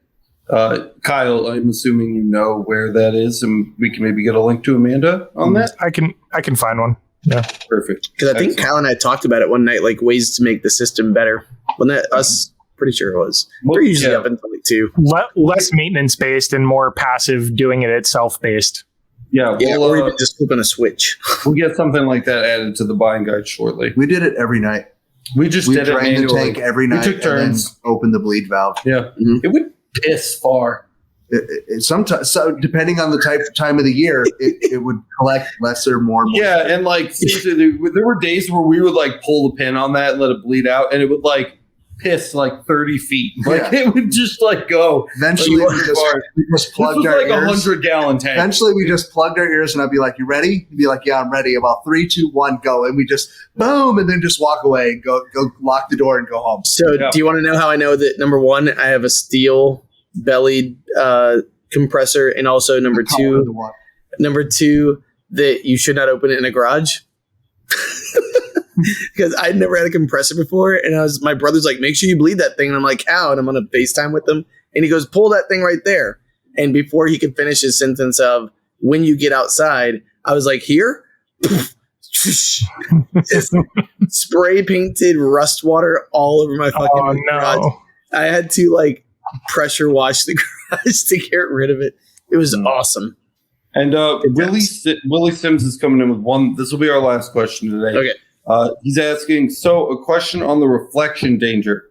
Kyle, I'm assuming you know where that is, and we can maybe get a link to Amanda on that. I can find one. Yeah, perfect. Because I think Kyle and I talked about it one night, like ways to make the system better. Wasn't that us? Pretty sure it was. We're usually up until like 2. Less maintenance based and more passive, doing it itself based. Yeah, or even just flipping a switch. We'll get something like that added to the buying guide shortly. We did it every night. We did it drained the tank every night. We took turns. And then opened the bleed valve. Yeah, it would piss far. Sometimes, so depending on the time of the year, it would collect less or more. Yeah, and seriously, there were days where we would pull the pin on that and let it bleed out, and it would piss 30 feet. It would just go. Eventually, we just plugged our ears. 100-gallon tank. Eventually, we just plugged our ears, and I'd be like, "You ready?" He'd be like, "Yeah, I'm ready." About 3, 2, 1, go, and we just boom, and then just walk away and go lock the door and go home. So, do you want to know how I know that? Number 1, I have a steel bellied compressor, and also number 2, that you should not open it in a garage. Because I'd never had a compressor before, and my brother's like, make sure you bleed that thing, and I'm like, how? And I'm on a FaceTime with him, and he goes, pull that thing right there. And before he could finish his sentence of when you get outside, I was like, here? Spray painted rust water all over my fucking garage. I had to pressure wash the garage to get rid of it. It was awesome. And Willie Sims is coming in with one. This will be our last question today. Okay. He's asking, so a question on the reflection danger.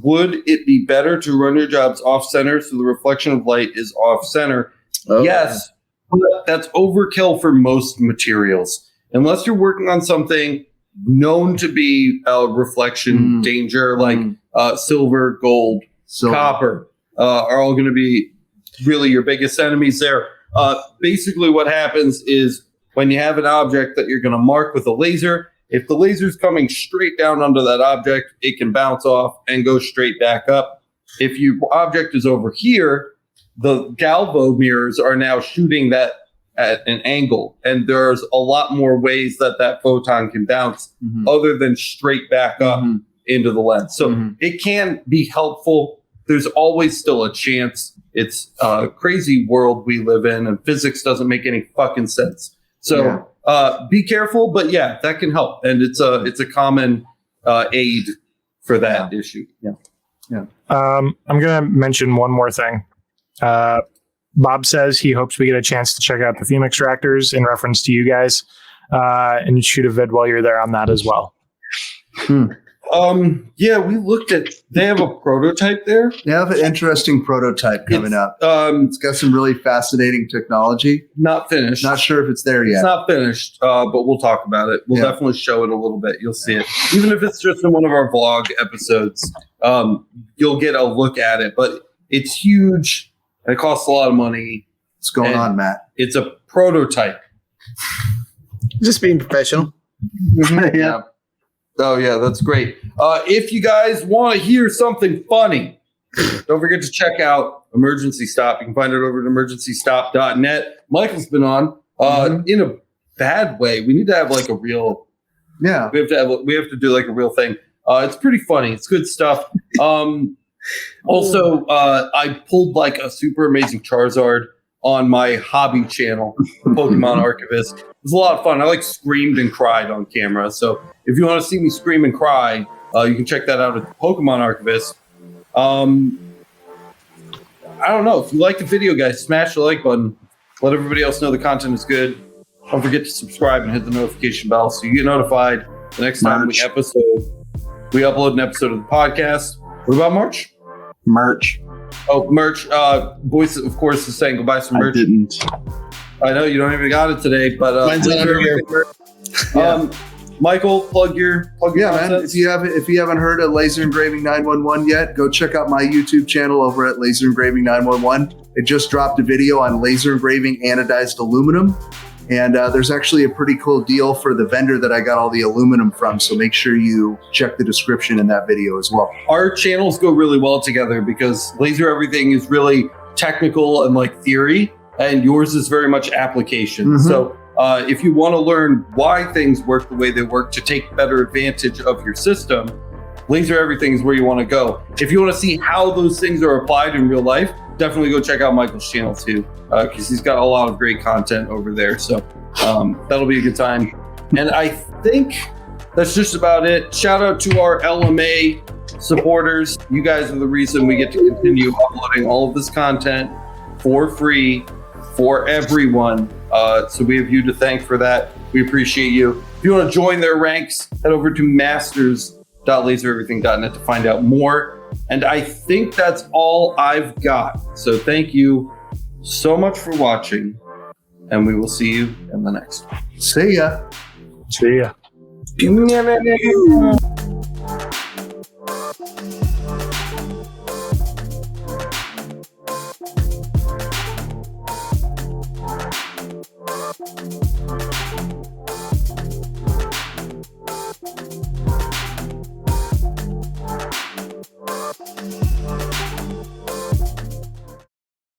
Would it be better to run your jobs off-center so the reflection of light is off-center? Oh. Yes, but that's overkill for most materials. Unless you're working on something known to be a reflection danger, like silver, gold, copper, are all going to be really your biggest enemies there. Basically what happens is when you have an object that you're going to mark with a laser, if the laser's coming straight down onto that object, it can bounce off and go straight back up. If your object is over here, the Galvo mirrors are now shooting that at an angle, and there's a lot more ways that photon can bounce other than straight back up into the lens. So it can be helpful. There's always still a chance. It's a crazy world we live in, and physics doesn't make any fucking sense. So be careful, but yeah, that can help. And it's a common aid for that issue. Yeah. I'm going to mention one more thing. Bob says he hopes we get a chance to check out the fume extractors in reference to you guys, and shoot a vid while you're there on that as well. Yeah, we looked at, they have a prototype there. They have an interesting prototype coming up. It's got some really fascinating technology. Not finished. Not sure if it's there yet. It's not finished, but we'll talk about it. We'll definitely show it a little bit. You'll see it. Even if it's just in one of our vlog episodes, you'll get a look at it. But it's huge, and it costs a lot of money. What's going on, Matt? It's a prototype. Just being professional. Yeah. Oh, yeah, that's great. If you guys want to hear something funny, don't forget to check out Emergency Stop. You can find it over at emergencystop.net. Michael's been on in a bad way. We need to have like a real. Yeah, we have to do like a real thing. It's pretty funny. It's good stuff. Also, I pulled like a super amazing Charizard on my hobby channel, Pokemon Archivist. It was a lot of fun. I like screamed and cried on camera. So if you want to see me scream and cry, you can check that out at the Pokemon Archivist. I don't know. If you like the video, guys, smash the like button. Let everybody else know the content is good. Don't forget to subscribe and hit the notification bell so you get notified the next time we upload an episode of the podcast. What about March? Merch. Oh, merch. Boyce, of course, is saying go buy some merch. I didn't. I know you don't even got it today, but Mine's under here. Michael, plug your man. nonsense. If you haven't heard of Laser Engraving 911 yet, go check out my YouTube channel over at Laser Engraving 911. It just dropped a video on laser engraving anodized aluminum. And there's actually a pretty cool deal for the vendor that I got all the aluminum from. So make sure you check the description in that video as well. Our channels go really well together because Laser Everything is really technical and like theory, and yours is very much application. Mm-hmm. So if you want to learn why things work the way they work to take better advantage of your system, Laser Everything is where you want to go. If you want to see how those things are applied in real life, definitely go check out Michael's channel too, because he's got a lot of great content over there. So that'll be a good time. And I think that's just about it. Shout out to our LMA supporters. You guys are the reason we get to continue uploading all of this content for free for everyone. So we have you to thank for that. We appreciate you. If you want to join their ranks, head over to masters.lasereverything.net to find out more. And I think that's all I've got. So thank you so much for watching, and we will see you in the next one. See ya. See ya.